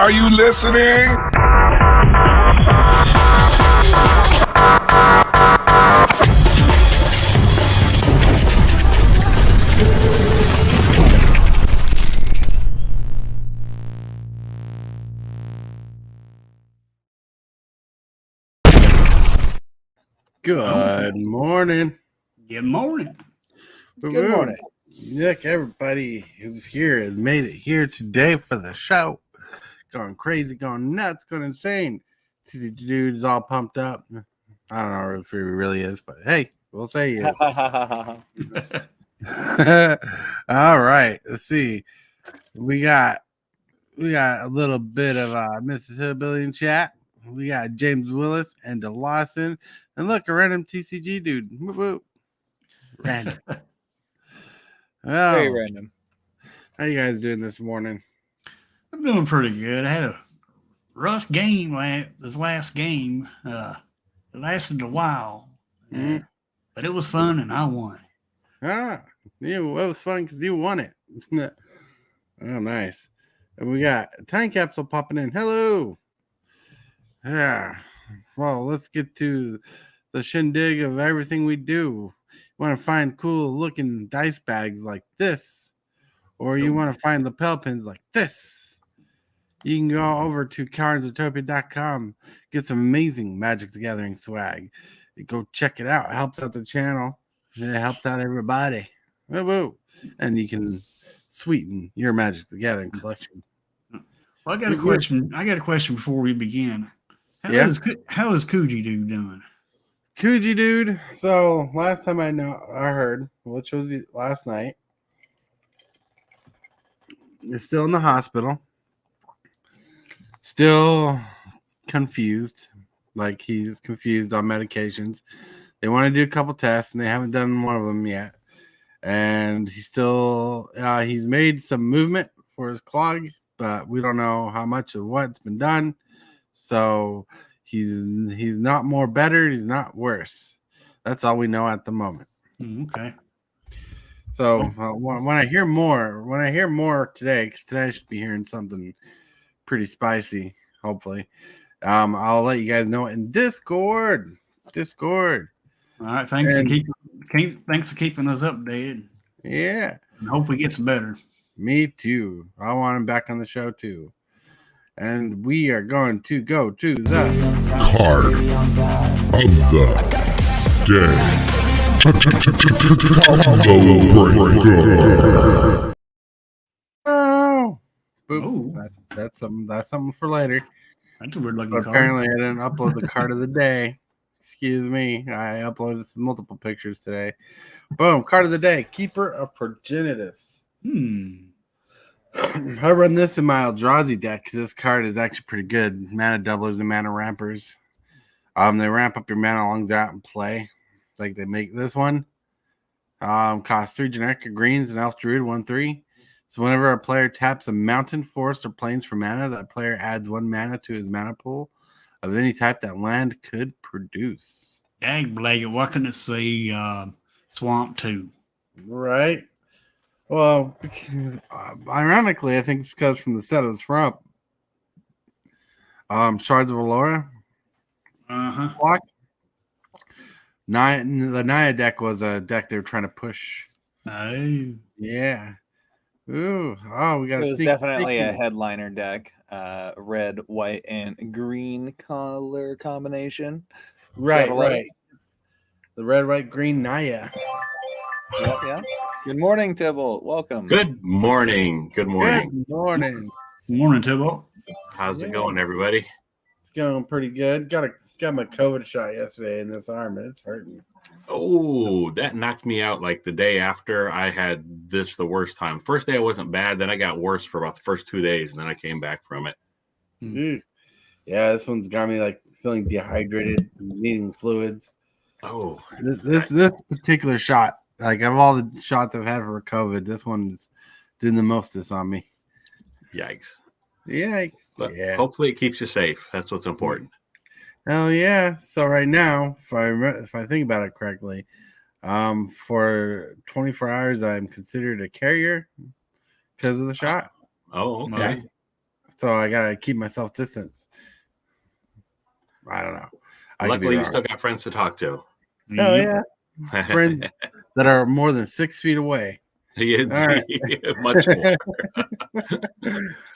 Are you listening? Good morning. Good morning. Good morning. Look, everybody who's here has made it here today for the show. Going crazy, going nuts, going insane. TC Dude is all pumped up. I don't know if he really is, but hey, we'll say he is. All right, let's see. We got a little bit of Mississippi in chat. We got James Willis and DeLawson. And look, a random TCG dude. Whoop, whoop. Random. Very random. How you guys doing this morning? I'm doing pretty good. I had a rough game this last game. It lasted a while, but it was fun and I won. Yeah, it was fun because you won it. Oh, nice. And we got a time capsule popping in. Hello. Yeah. Well, let's get to the shindig of everything we do. You want to find cool looking dice bags like this, or you want to find lapel pins like this, you can go over to cardsutopia.com, get some amazing Magic the Gathering swag. Go check it out. It helps out the channel. It helps out everybody. Woo woo. And you can sweeten your Magic the Gathering collection. Well, I got a question. I got a question before we begin. How is Coogee Dude doing? Coogee Dude. So last time I heard, which was last night, is still in the hospital. Still confused. Like he's confused on medications. They want to do a couple tests and they haven't done one of them yet. And he's still he's made some movement for his clog, but we don't know how much of what's been done. So he's not more better, he's not worse. That's all we know at the moment. Okay. So when I hear more today, because today I should be hearing something pretty spicy, hopefully. I'll let you guys know in Discord. All right. Thanks for keeping us updated. Yeah. And hope he gets better. Me too. I want him back on the show too. And we are going to go to the Card of the day. Oh, boop. Oh. That's something for later. That's a weird looking But card. apparently, I didn't upload the card of the day. Excuse me. I uploaded some multiple pictures today. Boom. Card of the day. Keeper of Progenitus. I run this in my Eldrazi deck because this card is actually pretty good. Mana doublers and mana rampers. They ramp up your mana along they're out in play. Like they make this one. Costs 3 generic greens and elf druid 1/3. So whenever a player taps a mountain, forest, or plains for mana, that player adds 1 mana to his mana pool of any type that land could produce. Dag blanket, why couldn't it say Swamp 2? Right. Well, ironically, I think it's because from the set it was from Shards of Allura. Block. The Naya deck was a deck they were trying to push. Oh. Yeah. Ooh. Oh, we got. It was definitely a headliner deck. Red, white, and green color combination. Right. The red, white, green Naya. Yep. Good morning, Tybalt. Welcome. Good morning. Good morning. Good morning, Tybalt. How's it going, everybody? It's going pretty good. Got my COVID shot yesterday in this arm, and it's hurting. Oh, that knocked me out like the day after I had this the worst time. First day I wasn't bad, then I got worse for about the first 2 days, and then I came back from it. Yeah, this one's got me like feeling dehydrated, needing fluids. Oh, this particular shot, like of all the shots I've had for COVID, this one's doing the mostest on me. yikes. But yeah. Hopefully it keeps you safe. That's what's important. Hell yeah. So right now, if I think about it correctly, for 24 hours, I'm considered a carrier because of the shot. Oh, okay. so I gotta keep myself distance. I don't know. I could be Luckily, you wrong. still got friends to talk to. Hell Yep. yeah, friends that are more than 6 feet away. Yeah, All right. much more.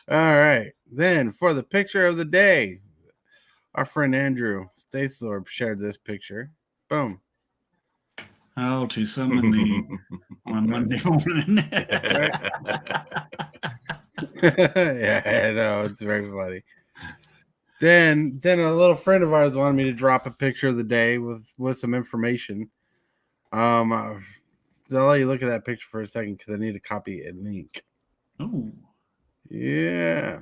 All right. Then for the picture of the day, our friend Andrew Stacelorp shared this picture. Boom. Oh, to summon me on Monday morning. Yeah, I know, it's very funny. Then a little friend of ours wanted me to drop a picture of the day with some information. I'll let you look at that picture for a second because I need to copy a link. Oh, Yeah.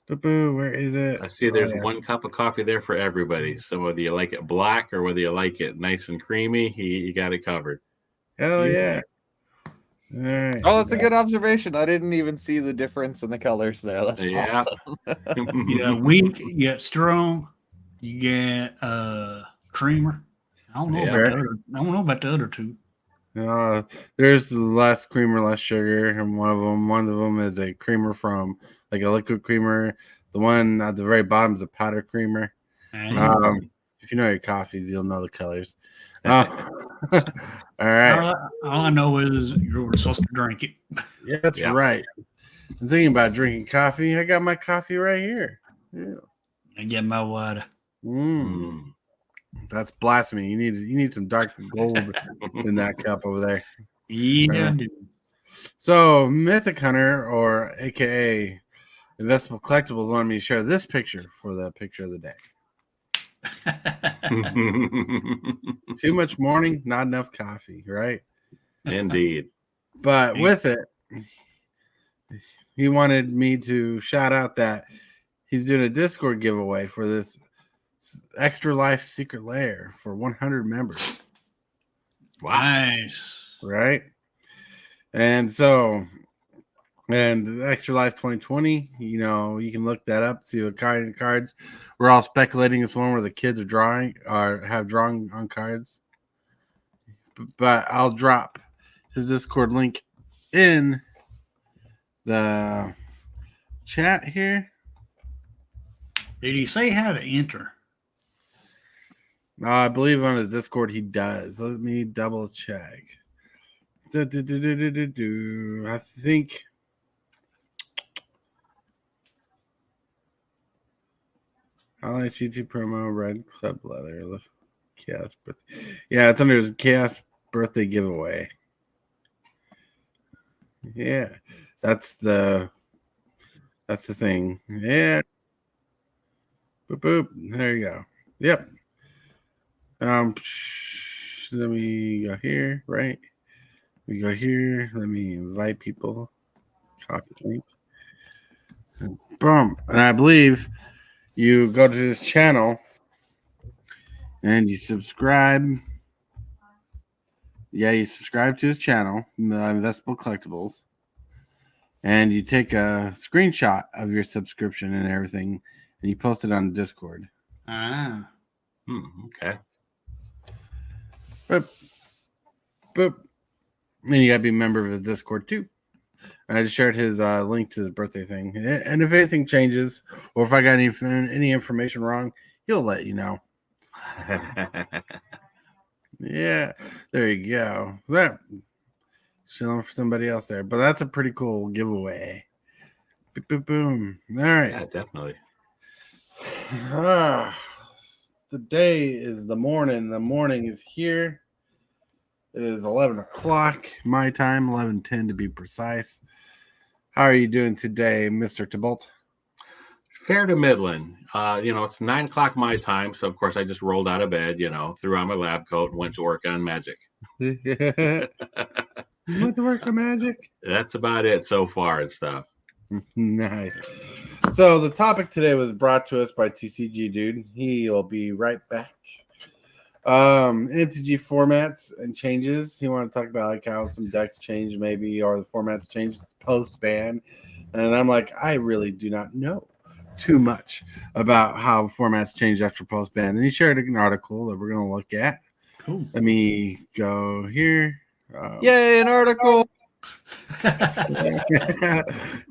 Boo-boo, where is it? I see there's Oh, yeah. one cup of coffee there for everybody. So whether you like it black or whether you like it nice and creamy, you got it covered. Hell yeah. All right. Oh, that's a good observation. I didn't even see the difference in the colors there. That's Yeah. awesome. you got weak, you got strong, you got creamer. I don't know Yeah. about the other. I don't know about the other two. There's less creamer, less sugar, and one of them is a creamer from like a liquid creamer. The one at the very bottom is a powder creamer. If you know your coffees, you'll know the colors. All right. All I know is you were supposed to drink it. Yeah, that's Yeah. right. I'm thinking about drinking coffee. I got my coffee right here. Yeah. I get my water. Mm. That's blasphemy. You need some dark gold in that cup over there. Yeah, dude. So Mythic Hunter, or AKA Investable Collectibles, wanted me to share this picture for the picture of the day. Too much morning, not enough coffee, right? Indeed. But with it, he wanted me to shout out that he's doing a Discord giveaway for this Extra Life Secret Lair for 100 members. Wow. Nice. Right? And so, and Extra Life 2020, you know, you can look that up, see what cards. We're all speculating it's one where the kids are drawing or have drawn on cards. But I'll drop his Discord link in the chat here. Did he say how to enter? I believe on his Discord he does. Let me double check. I think highlight CT promo red club leather chaos birthday. Yeah, it's under his chaos birthday giveaway. Yeah, that's the thing. Yeah. Boop boop. There you go. Yep. Let me go here, right? We go here. Let me invite people. Copy link. And boom. And I believe you go to his channel and you subscribe. Yeah, you subscribe to his channel, Investable Collectibles, and you take a screenshot of your subscription and everything, and you post it on Discord. Ah. Okay. Boop. Boop. And you got to be a member of his Discord too. And I just shared his link to his birthday thing. And if anything changes, or if I got any information wrong, he'll let you know. Yeah, there you go. That shilling for somebody else there, but that's a pretty cool giveaway. Boop, boop, boom. All right. Yeah, definitely. The day is the morning. The morning is here. It is 11 o'clock my time, 11:10 to be precise. How are you doing today, Mr. Tibalt? Fair to middling. It's 9 o'clock my time, so of course I just rolled out of bed, threw on my lab coat and went to work on magic. You went to work on magic? That's about it so far and stuff. Nice. So the topic today was brought to us by TCG Dude. He'll be right back. MTG formats and changes. He wanted to talk about like how some decks change maybe, or the formats change post ban. And I'm like, I really do not know too much about how formats change after post ban. Then he shared an article that we're going to look at. Cool. Let me go here. Yay, an article.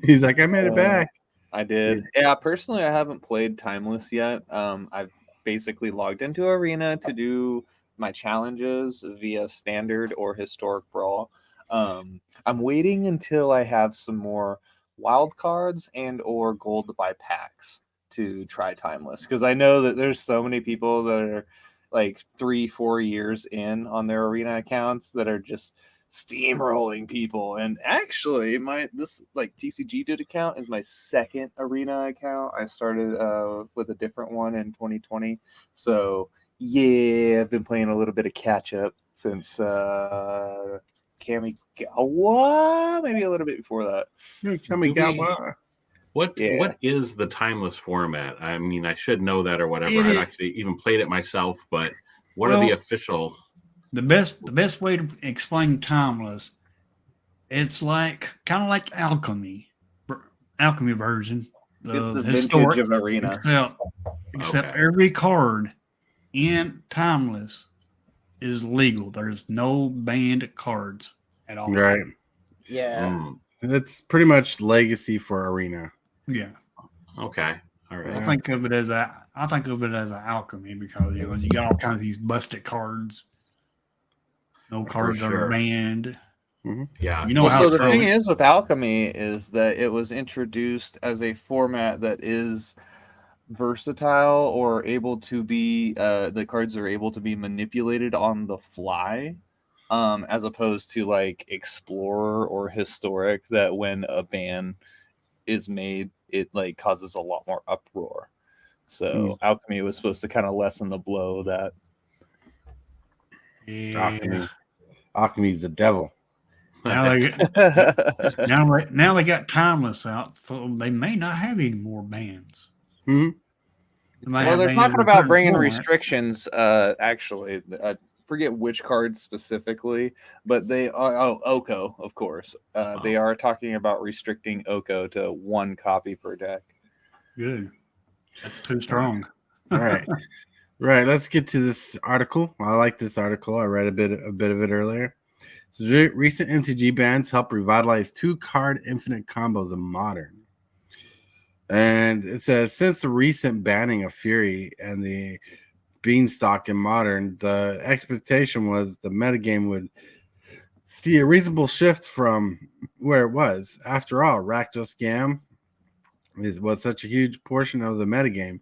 He's like, I made it back. I did. Yeah, personally, I haven't played Timeless yet. I've basically logged into Arena to do my challenges via Standard or Historic Brawl. I'm waiting until I have some more wild cards and or gold to buy packs to try Timeless, because I know that there's so many people that are like 3-4 years in on their Arena accounts that are just steamrolling people. And actually, this like TCG Dude account is my second Arena account. I started with a different one in 2020, so yeah, I've been playing a little bit of catch up since Kamigawa, maybe a little bit before that. Kamigawa. What Yeah. is the Timeless format? I mean, I should know that or whatever. It I've is- actually even played it myself, but what are the Well, official? The best way to explain Timeless, it's like kind of like alchemy version. It's the historic, vintage of Arena. except Okay. every card in Timeless is legal. There's no banned cards at all. Right. Yeah. Mm, It's pretty much legacy for Arena. Yeah. okay. All right. I think of it as an alchemy because you got all kinds of these busted cards. No cards sure. are banned. Yeah. You know Well, how so the early- thing is with Alchemy is that it was introduced as a format that is versatile or able to be the cards are able to be manipulated on the fly, as opposed to like Explorer or Historic, that when a ban is made, it like causes a lot more uproar. So Alchemy was supposed to kind of lessen the blow of that. Yeah. Alchemy's the devil. Now they got Timeless out, so they may not have any more bans. Hmm. They might Well, have they're bans talking in a about certain bringing format. restrictions. Actually, I forget which cards specifically, but they are Oko, of course. They are talking about restricting Oko to 1 copy per deck. Good. That's too strong. All right. Right. Let's get to this article. I like this article. I read a bit of it earlier. So recent MTG bans help revitalize 2-card infinite combos in Modern. And it says, since the recent banning of Fury and the Beanstalk in Modern, the expectation was the metagame would see a reasonable shift from where it was. After all, Rakdos Scam was such a huge portion of the metagame.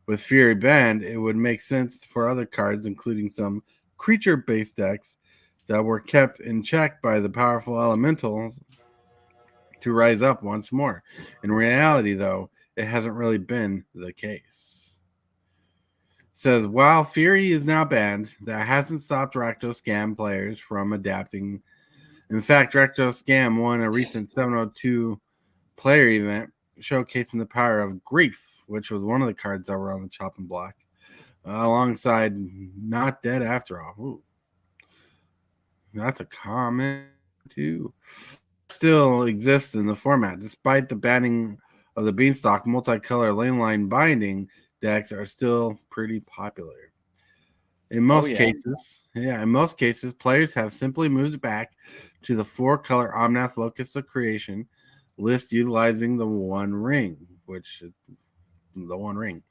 With Fury banned, it would make sense for other cards, including some creature-based decks that were kept in check by the powerful elementals, to rise up once more. In reality, though, it hasn't really been the case. It says, while Fury is now banned, that hasn't stopped Rakdos Scam players from adapting. In fact, Rakdos Scam won a recent 702 player event showcasing the power of Grief, which was one of the cards that were on the chopping block, alongside Not Dead After All. Ooh. That's a comment, too. Still exists in the format. Despite the banning of the Beanstalk, multicolor lane line binding decks are still pretty popular. In most cases, players have simply moved back to the 4-color Omnath Locus of Creation list utilizing the One Ring, which is the One Ring,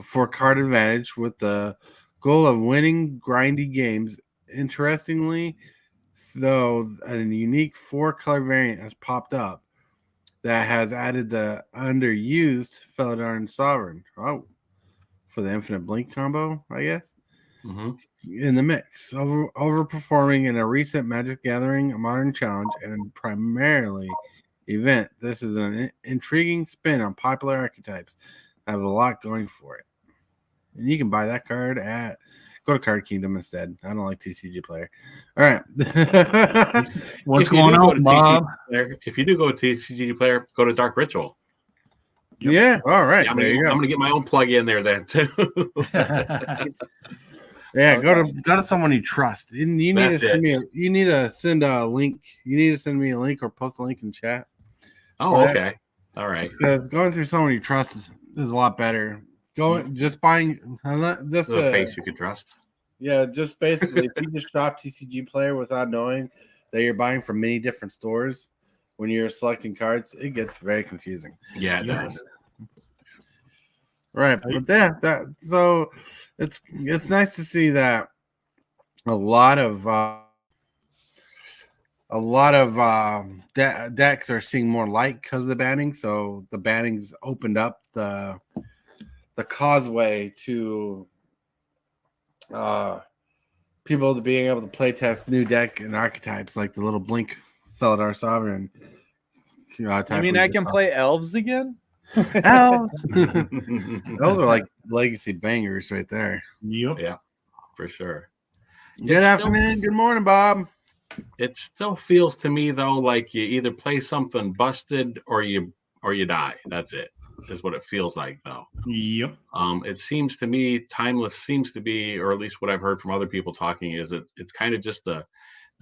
for card advantage with the goal of winning grindy games. Interestingly, though, a unique 4-color variant has popped up that has added the underused Felidar Sovereign. Oh, for the Infinite Blink combo, I guess. In the mix, overperforming in a recent Magic Gathering Modern Challenge and primarily event. This is an intriguing spin on popular archetypes that have a lot going for it. And you can buy that card at go to Card Kingdom instead. I don't like TCG Player. All right. What's going on, Bob? If you do go to TCG Player, go to Dark Ritual. Yep. Yeah. All right. Yeah, I'm there you go. going to get my own plug in there then too. Yeah, go to someone you trust. You need to send a link. You need to send me a link or post a link in chat. Oh, okay. All right. Because going through someone you trust is a lot better. Just buying just The face you can trust. Yeah, just basically if you just shop TCG Player without knowing that you're buying from many different stores, when you're selecting cards, it gets very confusing. Yeah, it Yeah. does. Right, but that so it's nice to see that a lot of decks are seeing more light because of the banning. So the banning's opened up the causeway to people to being able to play test new deck and archetypes like the little Blink Felidar Sovereign. You mean I can play elves again? Elves? Those are like legacy bangers right there. Yep. Yeah, for sure. Good afternoon. Good morning, Bob. It still feels to me though like you either play something busted or you die. That's it. Is what it feels like though. Yep. It seems to me Timeless seems to be, or at least what I've heard from other people talking, is it's kind of just a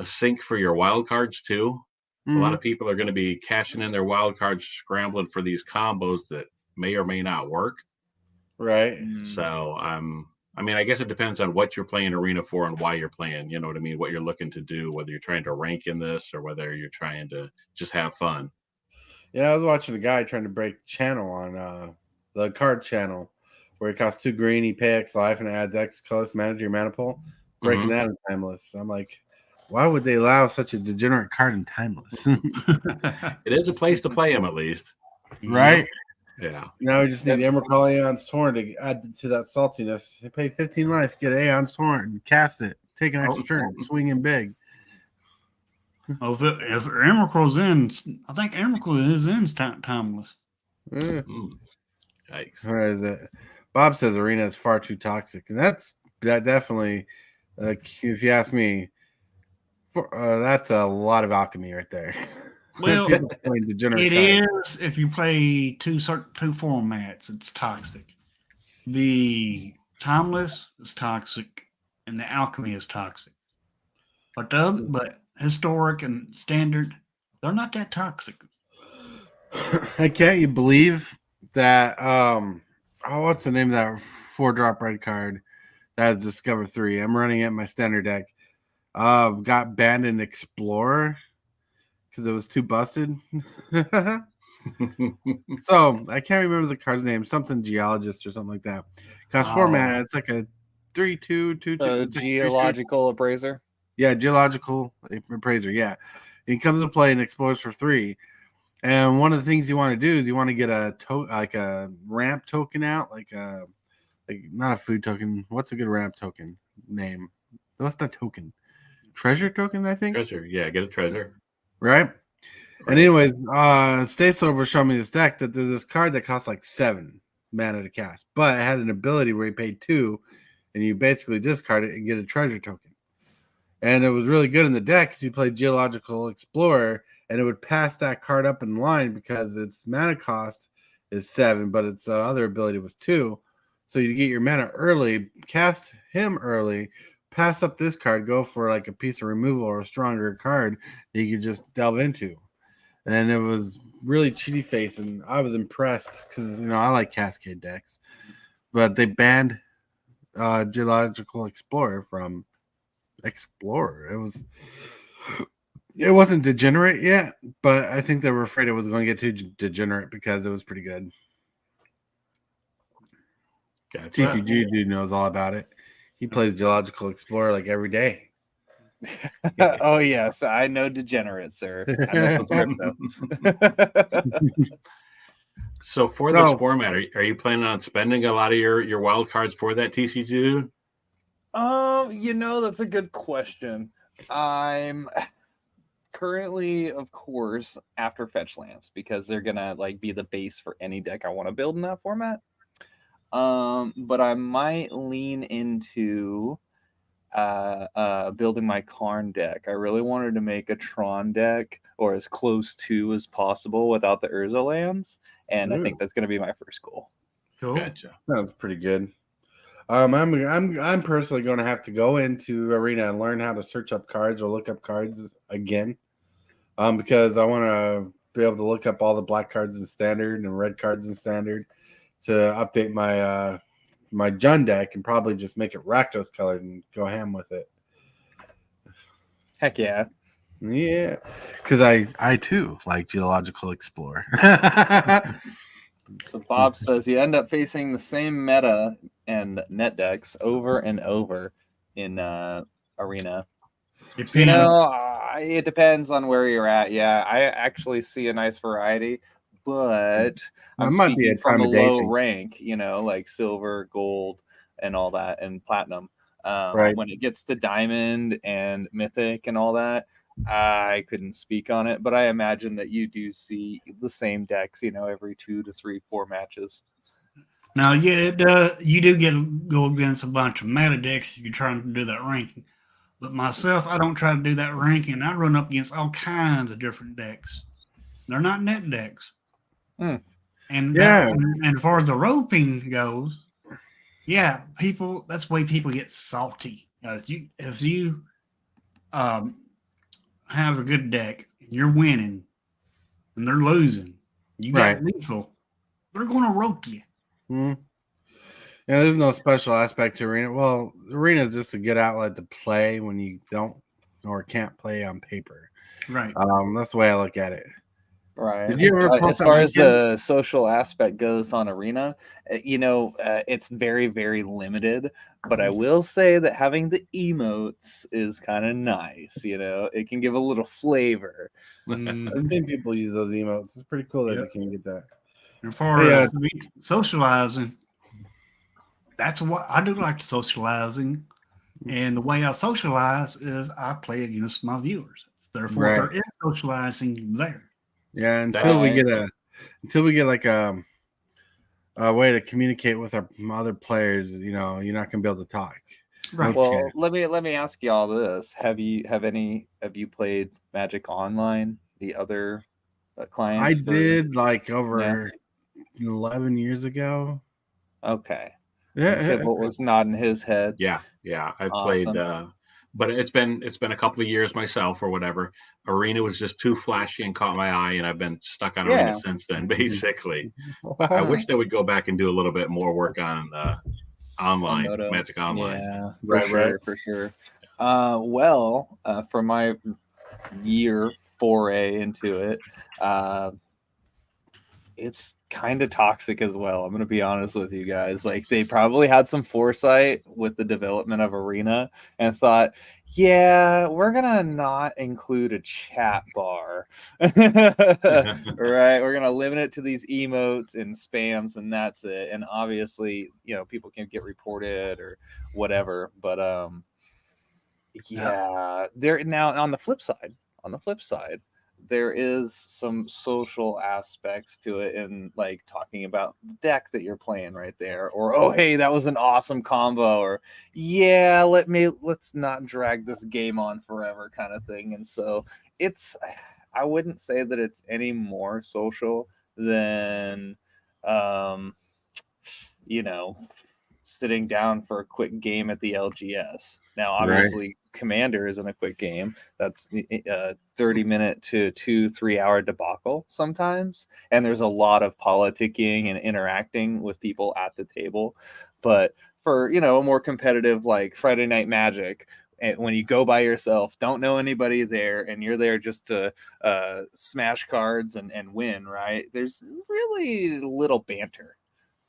sink for your wild cards too. A lot of people are going to be cashing in their wild cards, scrambling for these combos that may or may not work. Right. So I mean, I guess it depends on what you're playing Arena for and why you're playing. You know what I mean? What you're looking to do, whether you're trying to rank in this or whether you're trying to just have fun. Yeah, I was watching a guy trying to break channel on the card channel where it costs 2 green, he pay X life and adds X colors, manage your mana pool, breaking that in Timeless. I'm like, why would they allow such a degenerate card in Timeless? It is a place to play them at least. Right? Yeah. Now we just need Emrakul Aeon's Torn to add to that saltiness. They pay 15 life, get Aeon's Torn, cast it, take an extra turn, swing in big. Well, if Emrakul's in, I think Emrakul is in Timeless. Yikes. What is it? Bob says Arena is far too toxic, and that definitely, if you ask me, that's a lot of alchemy right there. Well, People playing degenerate it cards. is if you play two formats, it's toxic. The Timeless is toxic, and the Alchemy is toxic. But but Historic and Standard, they're not that toxic. Can't you believe that? What's the name of that 4-drop red card? That is Discover 3. I'm running it in my standard deck. Got banned in Explorer because it was too busted. So I can't remember the card's name. Something Geologist or something like that. Costs 4 mana. It's like a 3/2, 2/2. Geological Appraiser. Yeah, Geological Appraiser. Yeah, it comes into play and explores for 3. And one of the things you want to do is you want to get like a ramp token out, like not a food token. What's a good ramp token name? What's that token? Treasure token, I think. Treasure, yeah, get a treasure. Right. And anyways, Stay Sober showed me this deck that there's this card that costs like 7 mana to cast, but it had an ability where you paid 2, and you basically discard it and get a treasure token. And it was really good in the deck because you played Geological Explorer, and it would pass that card up in line because its mana cost is 7, but its other ability was 2. So you get your mana early, cast him early, pass up this card, go for like a piece of removal or a stronger card that you could just delve into. And it was really cheaty face, and I was impressed because I like Cascade decks, but they banned Geological Explorer from Explorer. It wasn't degenerate yet, but I think they were afraid it was going to get too degenerate because it was pretty good. Gotcha. TCG dude knows all about it. He plays Geological Explorer like every day. Oh yes, I know degenerate, sir. I know some crypto. So for this format, are you planning on spending a lot of your wild cards for that TCG dude? That's a good question. I'm currently, of course, after Fetch Lands because they're gonna be the base for any deck I want to build in that format. But I might lean into building my Karn deck. I really wanted to make a Tron deck or as close to as possible without the Urza lands, and I think that's going to be my first goal. Cool. Gotcha. Sounds pretty good. I'm personally going to have to go into Arena and learn how to search up cards or look up cards again, because I want to be able to look up all the black cards in Standard and red cards in Standard to update my my Jund deck and probably just make it Rakdos colored and go ham with it. Heck yeah. Yeah, because I too like Geological Explorer. So Bob says you end up facing the same meta and net decks over and over in Arena. You know, Depends. it depends on where you're at. Yeah, I actually see a nice variety, but That I'm might be speaking a from time a of day low thing. rank, you know, like silver, gold, and all that, and platinum. Right. When it gets to diamond and mythic and all that, I couldn't speak on it, but I imagine that you do see the same decks, you know, every 2 to 3, 4 matches. Now, yeah, it does. You do go against a bunch of meta decks if you're trying to do that ranking. But myself, I don't try to do that ranking. I run up against all kinds of different decks. They're not net decks. Hmm. And Yeah. and as far as the roping goes, yeah, people. That's the way people get salty. If you have a good deck and you're winning and they're losing, you Right. got lethal. They're going to rope you. Yeah, there's no special aspect to Arena. Well, Arena is just a good outlet to play when you don't or can't play on paper. Right. That's the way I look at it. Right. Did you ever post As that far as weekend? the social aspect goes on Arena, you know, it's very, very limited. But I will say that having the emotes is kind of nice. You know, it can give a little flavor. I've seen people use those emotes. It's pretty cool that Yep. they can get that. And as far Yeah. as socializing, that's what I do like socializing. And the way I socialize is I play against my viewers. Therefore, Right. there is socializing there. Yeah, until we get like a way to communicate with our other players, you know, you're not gonna be able to talk. Right. No Well, chance. let me ask you all this: Have you played Magic Online, the other client? I for- did like Yeah. over 11 years ago. Okay. And Yeah, Tybalt was nodding his head. Yeah, I played, Awesome. but it's been a couple of years myself or whatever. Arena was just too flashy and caught my eye, and I've been stuck on Arena Yeah. since then. Basically, I yeah. wish they would go back and do a little bit more work on On online Moto. Magic Online. Yeah, for Right, sure, right. for sure. For my year foray into it, it's kind of toxic as well. I'm going to be honest with you guys. Like, they probably had some foresight with the development of Arena and thought, yeah, we're going to not include a chat bar. Right? We're going to limit it to these emotes and spams, and that's it. And obviously, you know, people can get reported or whatever. But yeah, there now on the flip side, there is some social aspects to it, and like talking about the deck that you're playing right there, or oh hey, that was an awesome combo, or yeah, let's not drag this game on forever kind of thing. And so it's, I wouldn't say that it's any more social than you know, sitting down for a quick game at the LGS. Now, obviously, Commander isn't a quick game. That's 30-minute to 2-3 hour debacle sometimes. And there's a lot of politicking and interacting with people at the table. But for, you know, a more competitive like Friday Night Magic, when you go by yourself, don't know anybody there, and you're there just to smash cards and win, right? There's really little banter.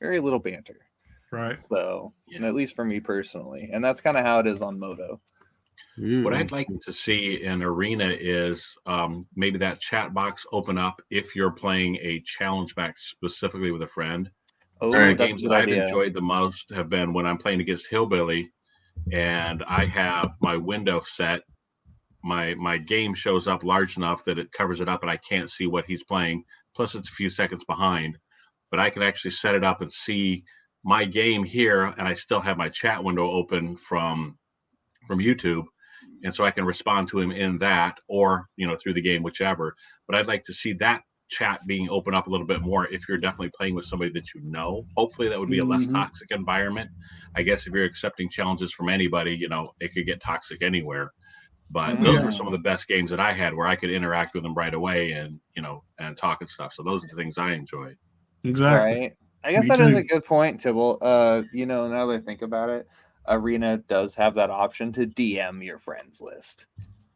Very little banter. Right. So, Yeah. at least for me personally, and that's kind of how it is on Moto. What I'd like to see in Arena is maybe that chat box open up if you're playing a challenge match specifically with a friend. Oh, Some of the that's a games good that I've idea. enjoyed the most have been when I'm playing against Hillbilly and I have my window set. My game shows up large enough that it covers it up and I can't see what he's playing. Plus, it's a few seconds behind, but I can actually set it up and see my game here, and I still have my chat window open from YouTube, and so I can respond to him in that, or you know, through the game, whichever. But I'd like to see that chat being open up a little bit more if you're definitely playing with somebody that you know. Hopefully, that would be a less toxic environment. I guess if you're accepting challenges from anybody, you know, it could get toxic anywhere. But those were some of the best games that I had where I could interact with them right away and, you know, and talk and stuff. So those are the things I enjoy. Exactly. Right. I guess Me that is too. a good point, Tibble. You know, now that I think about it, Arena does have that option to DM your friends list.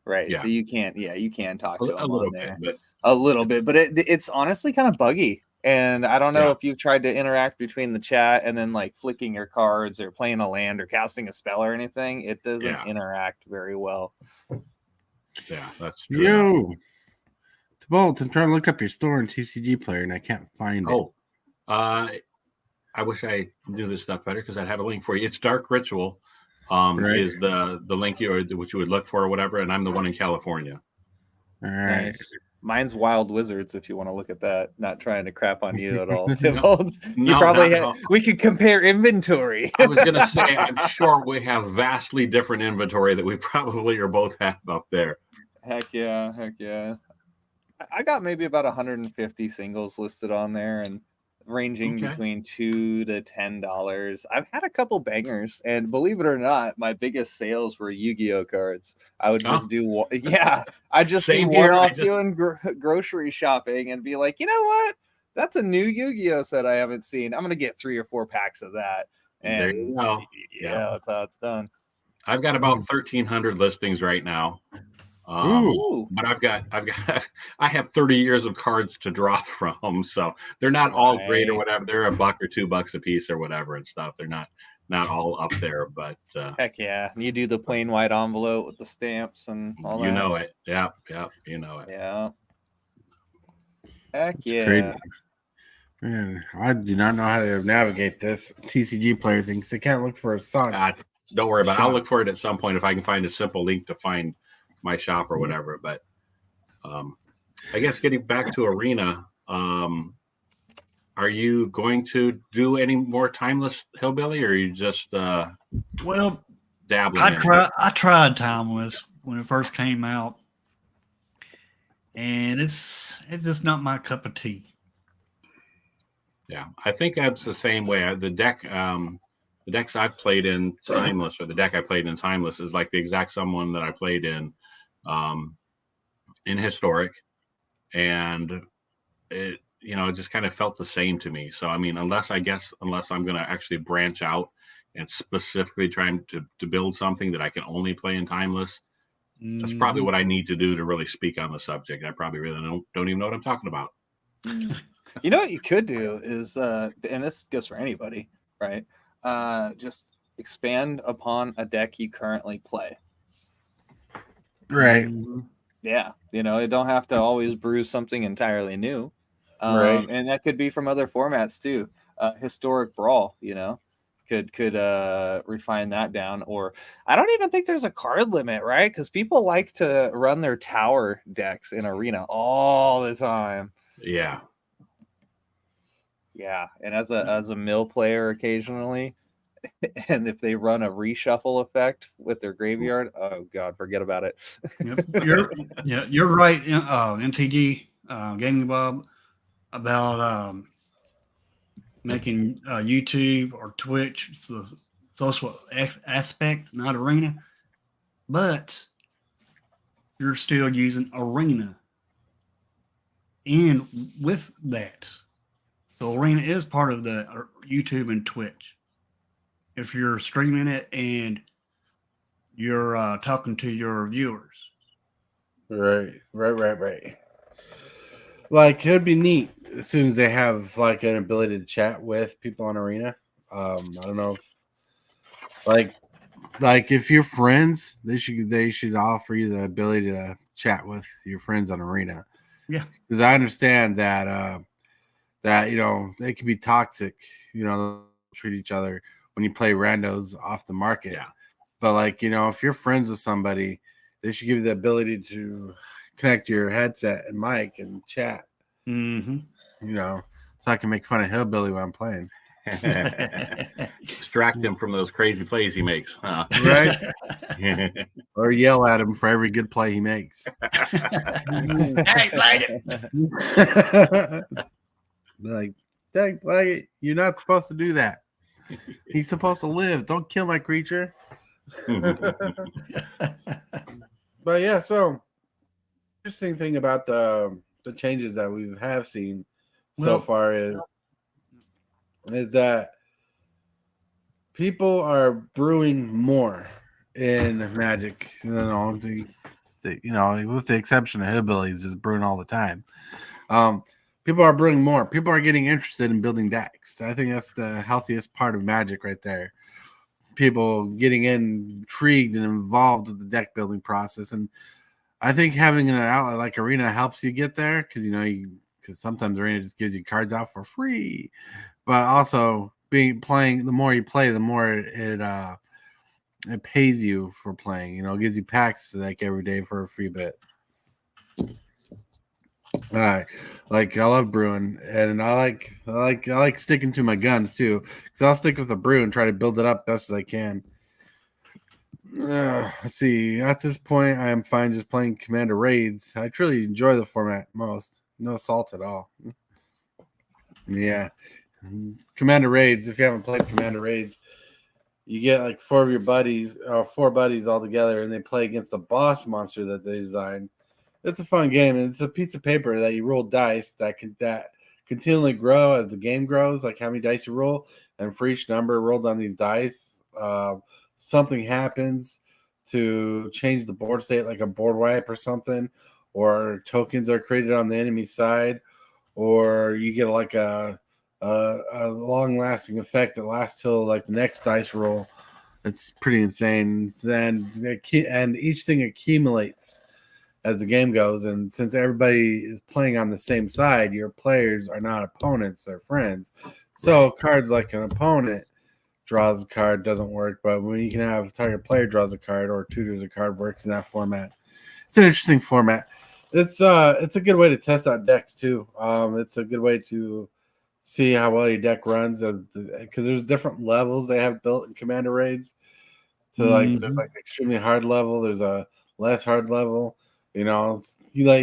right? Yeah. So you can't, you can talk to A them little on there. bit, A little bit, but it's honestly kind of buggy. And I don't know Yeah. if you've tried to interact between the chat and then like flicking your cards or playing a land or casting a spell or anything. It doesn't Yeah. interact very well. Yeah, that's true. enough. Yo, Tibalts, I'm trying to look up your store in TCG Player and I can't find it. Oh, I wish I knew this stuff better because I'd have a link for you. It's Dark Ritual, Right. is the link which you would look for or whatever, and I'm the one in California. All right. Nice. Mine's Wild Wizards if you want to look at that. Not trying to crap on you at all, Tibalts. You No, probably not at all. we could compare inventory. I was gonna say I'm sure we have vastly different inventory that we probably are both have up there. Heck yeah. I got maybe about 150 singles listed on there and ranging Okay. between $2 to $10. I've had a couple bangers, and believe it or not, my biggest sales were Yu-Gi-Oh cards. I would just I just do Same here. one-off doing grocery shopping and be like, you know what? That's a new Yu-Gi-Oh set I haven't seen. I'm gonna get 3 or 4 packs of that. And There you go. yeah, that's how it's done. I've got about 1,300 listings right now. Ooh. But I have 30 years of cards to draw from, so they're not all great or Right. whatever. They're $1 or $2 a piece or whatever and stuff. They're not all up there, but Heck yeah. You do the plain white envelope with the stamps and all that. you know it. Yep, you know it. Yeah. Heck It's yeah. crazy. Man, I do not know how to navigate this TCG Player thing because I can't look for a song. Don't worry about it. Shop. I'll look for it at some point if I can find a simple link to find my shop or whatever. But I guess getting back to Arena, are you going to do any more Timeless Hillbilly, or are you just Well, dabbling? I tried Timeless when it first came out, and it's just not my cup of tea. Yeah, I think that's the same way. The decks I've played in Timeless, or the deck I played in Timeless, is like the exact same one that I played in Historic, and it just kind of felt the same to me. So I mean, unless I'm going to actually branch out and specifically trying to build something that I can only play in Timeless, that's probably what I need to do to really speak on the subject. I probably really don't even know what I'm talking about. You know what you could do is, and this goes for anybody, right? Just expand upon a deck you currently play. Right. Yeah, you don't have to always brew something entirely new. Right. And that could be from other formats too. Historic Brawl, could refine that down. Or I don't even think there's a card limit, right? Because people like to run their tower decks in Arena all the time. Yeah. Yeah, and as a mill player occasionally, and if they run a reshuffle effect with their graveyard, oh god, forget about it. Yep. You're right, MTG Gaming Bob, about making YouTube or Twitch it's the social aspect, not Arena, but you're still using Arena in with that. So Arena is part of the YouTube and Twitch. If you're streaming it and you're talking to your viewers. Right. Like, it'd be neat as soon as they have like an ability to chat with people on Arena. I don't know if like if you're friends, they should offer you the ability to chat with your friends on Arena. Yeah. Because I understand that they can be toxic, treat each other when you play randos off the market. Yeah. But if you're friends with somebody, they should give you the ability to connect your headset and mic and chat. So I can make fun of Hillbilly when I'm playing. Distract him from those crazy plays he makes. Huh? Right. Or yell at him for every good play he makes. Hey, play it. Like, dang, play it. You're not supposed to do that. He's supposed to live. Don't kill my creature. But yeah, so interesting thing about the changes that we have seen so far is that people are brewing more in Magic. with the exception of hillbillies, just brewing all the time. People are brewing more. People are getting interested in building decks. I think that's the healthiest part of Magic right there. People getting intrigued and involved with the deck building process, and I think having an outlet like Arena helps you get there because because sometimes Arena just gives you cards out for free, but also playing. The more you play, the more it pays you for playing. It gives you packs like every day for a free bit. I love brewing, and I like sticking to my guns too, because I'll stick with a brew and try to build it up best as I can. Let's see. At this point, I am fine just playing Commander Raids. I truly enjoy the format most. No salt at all. Yeah, Commander Raids. If you haven't played Commander Raids, you get like four buddies all together, and they play against a boss monster that they designed. It's a fun game, and it's a piece of paper that you roll dice that continually grow as the game grows, like how many dice you roll, and for each number rolled on these dice, something happens to change the board state, like a board wipe or something, or tokens are created on the enemy side, or you get like a long-lasting effect that lasts till like the next dice roll. It's pretty insane, and each thing accumulates as the game goes, and since everybody is playing on the same side, your players are not opponents, they're friends. So cards like an opponent draws a card doesn't work, but when you can have target player draws a card or tutors a card works in that format. It's an interesting format. It's a good way to test out decks too. It's a good way to see how well your deck runs, because there's different levels they have built in Commander Raids. So there's like extremely hard level, there's a less hard level. You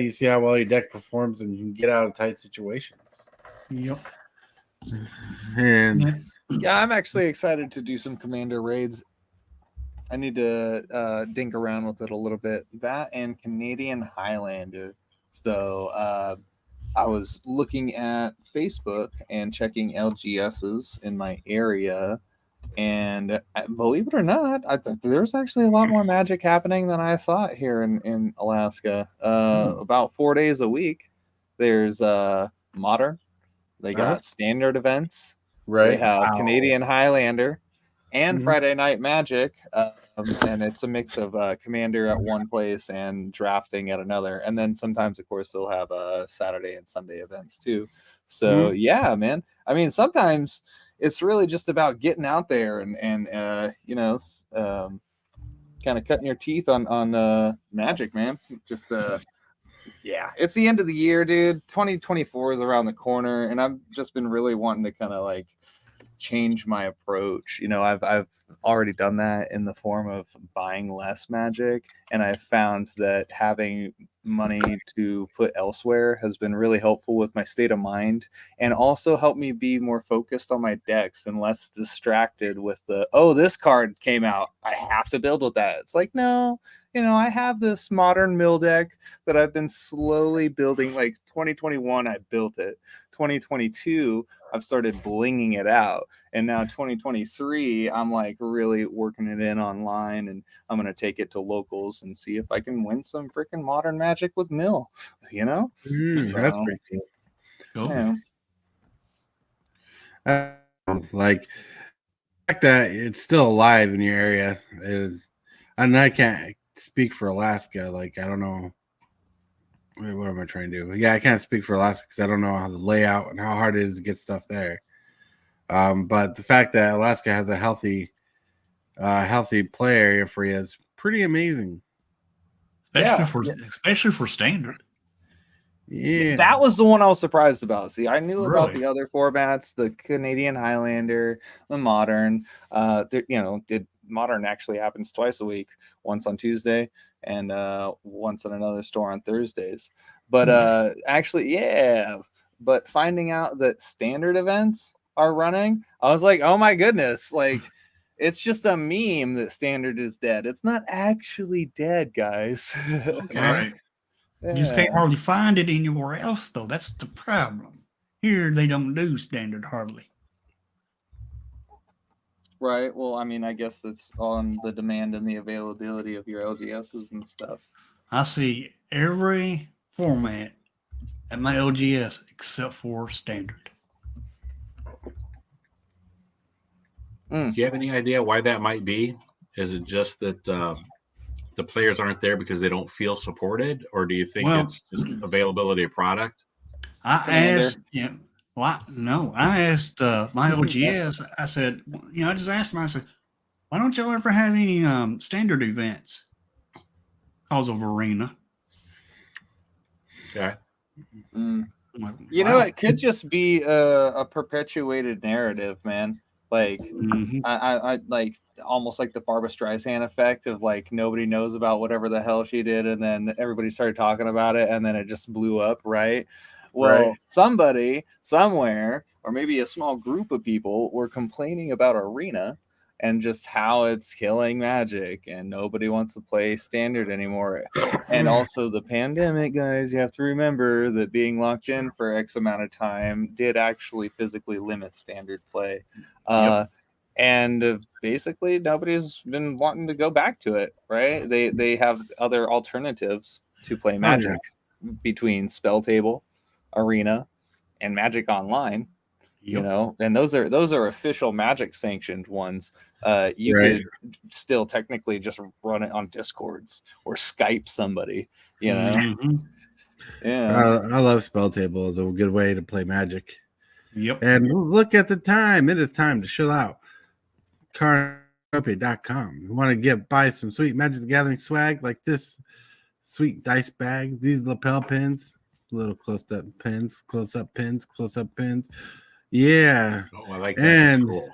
see how well your deck performs, and you can get out of tight situations. Yep. And Yeah, I'm actually excited to do some Commander Raids. I need to dink around with it a little bit. That and Canadian Highlander. So I was looking at Facebook and checking LGSs in my area. And believe it or not, there's actually a lot more Magic happening than I thought here in Alaska. About 4 days a week. There's Modern. They got Standard events. right. They have Canadian Highlander and Mhm. Friday Night Magic. And it's a mix of Commander at one place and drafting at another. And then sometimes, of course, they'll have Saturday and Sunday events too. So yeah, man. I mean, sometimes it's really just about getting out there and kind of cutting your teeth on Magic, man. Just yeah, it's the end of the year, dude. 2024 is around the corner, and I've just been really wanting to kind of like change my approach. I've already done that in the form of buying less Magic, and I've found that having money to put elsewhere has been really helpful with my state of mind, and also helped me be more focused on my decks and less distracted with this card came out, I have to build with that. It's like, no, I have this modern mill deck that I've been slowly building. Like 2021 I built it, 2022 I've started blinging it out, and now 2023 I'm like really working it in online, and I'm gonna take it to locals and see if I can win some freaking modern Magic with mill. That's pretty cool. Cool. Yeah. Like the fact that it's still alive in your area and I can't speak for Alaska. Like, I don't know. Wait, what am I trying to do? Yeah, I can't speak for Alaska because I don't know how the layout and how hard it is to get stuff there. But the fact that Alaska has a healthy play area for you is pretty amazing. Especially for standard. Yeah, That was the one I was surprised about. See, I knew about Really? the other formats, the Canadian Highlander, the Modern. Modern actually happens twice a week, once on Tuesday and once on another store on Thursdays. But actually, yeah. But finding out that standard events are running, I was like, oh my goodness, like it's just a meme that standard is dead. It's not actually dead, guys. Okay. Right. You just can't hardly find it anywhere else, though. That's the problem. Here, they don't do standard hardly. Right. Well, I mean, I guess it's on the demand and the availability of your LGSs and stuff. I see every format at my LGS except for standard. Do you have any idea why that might be? Is it just that the players aren't there because they don't feel supported, or do you think Well, it's just availability of product? I Commander. asked, I asked my LGS. I said, I just asked them. I said, why don't y'all ever have any standard events? Cause of arena. Okay. Mm. I'm like, You know, wow. it could just be a perpetuated narrative, man. Like, Mhm. I like almost like the Barbra Streisand effect of like nobody knows about whatever the hell she did, and then everybody started talking about it, and then it just blew up, right? Well, Right. somebody somewhere, or maybe a small group of people, were complaining about Arena and just how it's killing Magic, and nobody wants to play Standard anymore. And also the pandemic, guys, you have to remember that being locked in for X amount of time did actually physically limit Standard play. And basically nobody's been wanting to go back to it, right? They have other alternatives to play Magic between Spell Table, Arena, and Magic Online. You Yep. know, and those are official Magic sanctioned ones. You Right. could still technically just run it on Discords or Skype somebody, you know. Mhm. Yeah. I love Spell Table as a good way to play Magic. Yep. And look at the time. It is time to chill out. Cardtopia.com. You want to buy some sweet Magic the Gathering swag like this sweet dice bag, these lapel pins, little close-up pins, close-up pins, close-up pins. Yeah. Oh, I like that. That's And cool.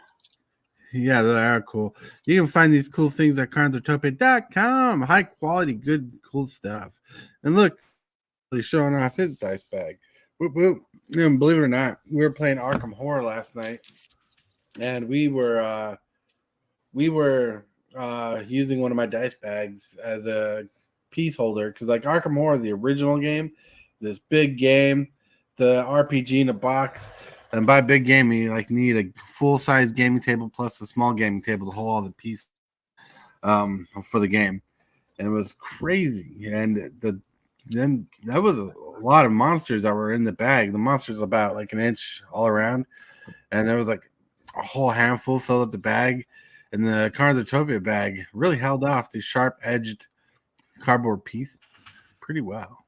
yeah, they are cool. You can find these cool things at cardtopia.com. High quality, good, cool stuff. And look, he's showing off his dice bag. Whoop, whoop. And believe it or not, we were playing Arkham Horror last night, and we were using one of my dice bags as a piece holder because like Arkham Horror, the original game, is this big game, the RPG in a box. And by big game, you like need a full size gaming table plus a small gaming table to hold all the pieces for the game. And it was crazy. And then that was a lot of monsters that were in the bag. The monsters about like an inch all around, and there was like a whole handful filled up the bag. And the Cardtopia bag really held off these sharp edged cardboard pieces pretty well.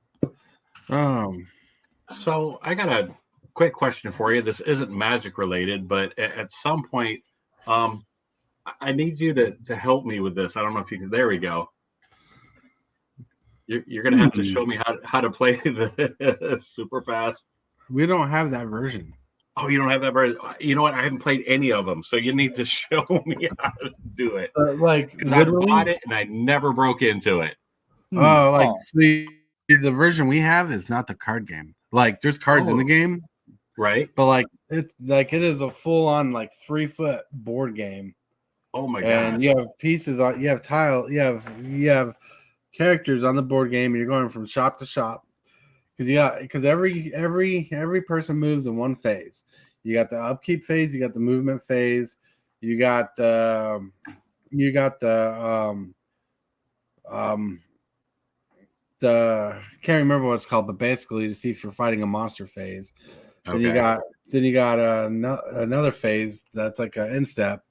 So I got a quick question for you. This isn't Magic related, but at some point, I need you to help me with this. I don't know if you can. There we go. You're going to have to show me how to play the super fast. We don't have that version. Oh, you don't have that version? You know what? I haven't played any of them, so you need to show me how to do it. Like Because I bought it and I never broke into it. Oh, like Oh. see, the version we have is not the card game. Like there's cards in the game, Right? but like it is a full on like 3-foot board game. Oh my god! And you have pieces on, you have tile, you have characters on the board game, and you're going from shop to shop because every person moves in one phase. You got the upkeep phase, you got the movement phase, you got the can't remember what it's called, but basically to see if you're fighting a monster phase. Okay. Then you got another phase that's like an instep.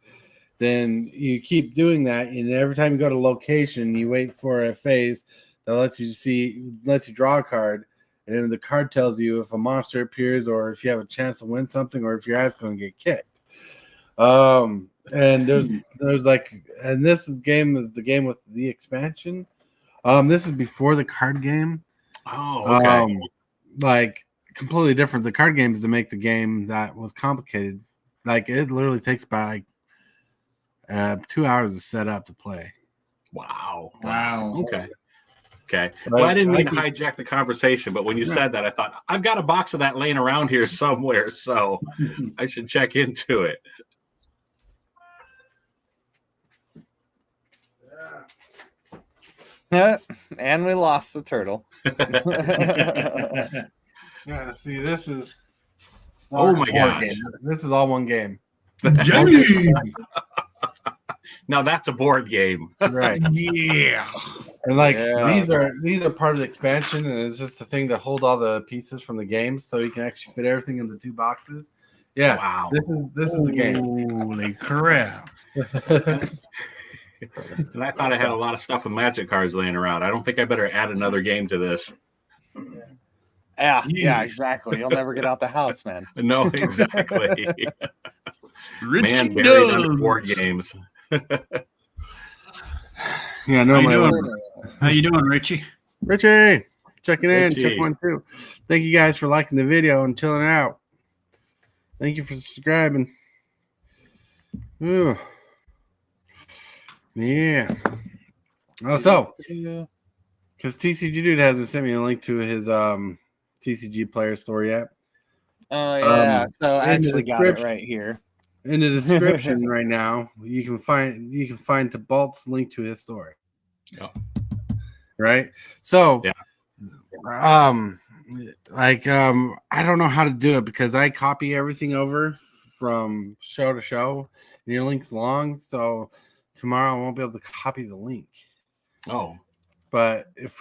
Then you keep doing that, and every time you go to location, you wait for a phase that lets you draw a card, and then the card tells you if a monster appears or if you have a chance to win something or if your ass going to get kicked. And there's like, and this game is the game with the expansion. This is before the card game. Oh, okay. Like completely different. The card game is to make the game that was complicated. Like it literally takes about like 2 hours to set up to play. Wow. Wow. Okay. Well, I didn't mean to hijack the conversation, but when you said that, I thought I've got a box of that laying around here somewhere, so I should check into it. And we lost the turtle. Yeah, see, this is Oh my board gosh. game. This is all one game. Now that's a board game. Right. Yeah. And like Yeah. these are part of the expansion, and it's just a thing to hold all the pieces from the game, so you can actually fit everything in the 2 boxes. Yeah, Wow. this is the game. Holy crap! And I thought I had a lot of stuff with Magic cards laying around. I don't think I better add another game to this. Yeah, Jeez. exactly. You'll never get out the house, man. No, exactly. Richie Man buried under board Dubs. games. Yeah, How normally you I doing? wouldn't. How you doing, Richie? Richie, checking in, check Richie. 1, 2. Thank you guys for liking the video and chilling out. Thank you for subscribing. Ooh. Yeah. Also, because TCG Dude hasn't sent me a link to his TCG player store yet. Oh yeah. So I in the actually got it description- right here. In the description right now, you can find Tibalts link to his store. Oh. Right. So, Yeah. I don't know how to do it because I copy everything over from show to show, and your link's long. So tomorrow I won't be able to copy the link. Oh, But if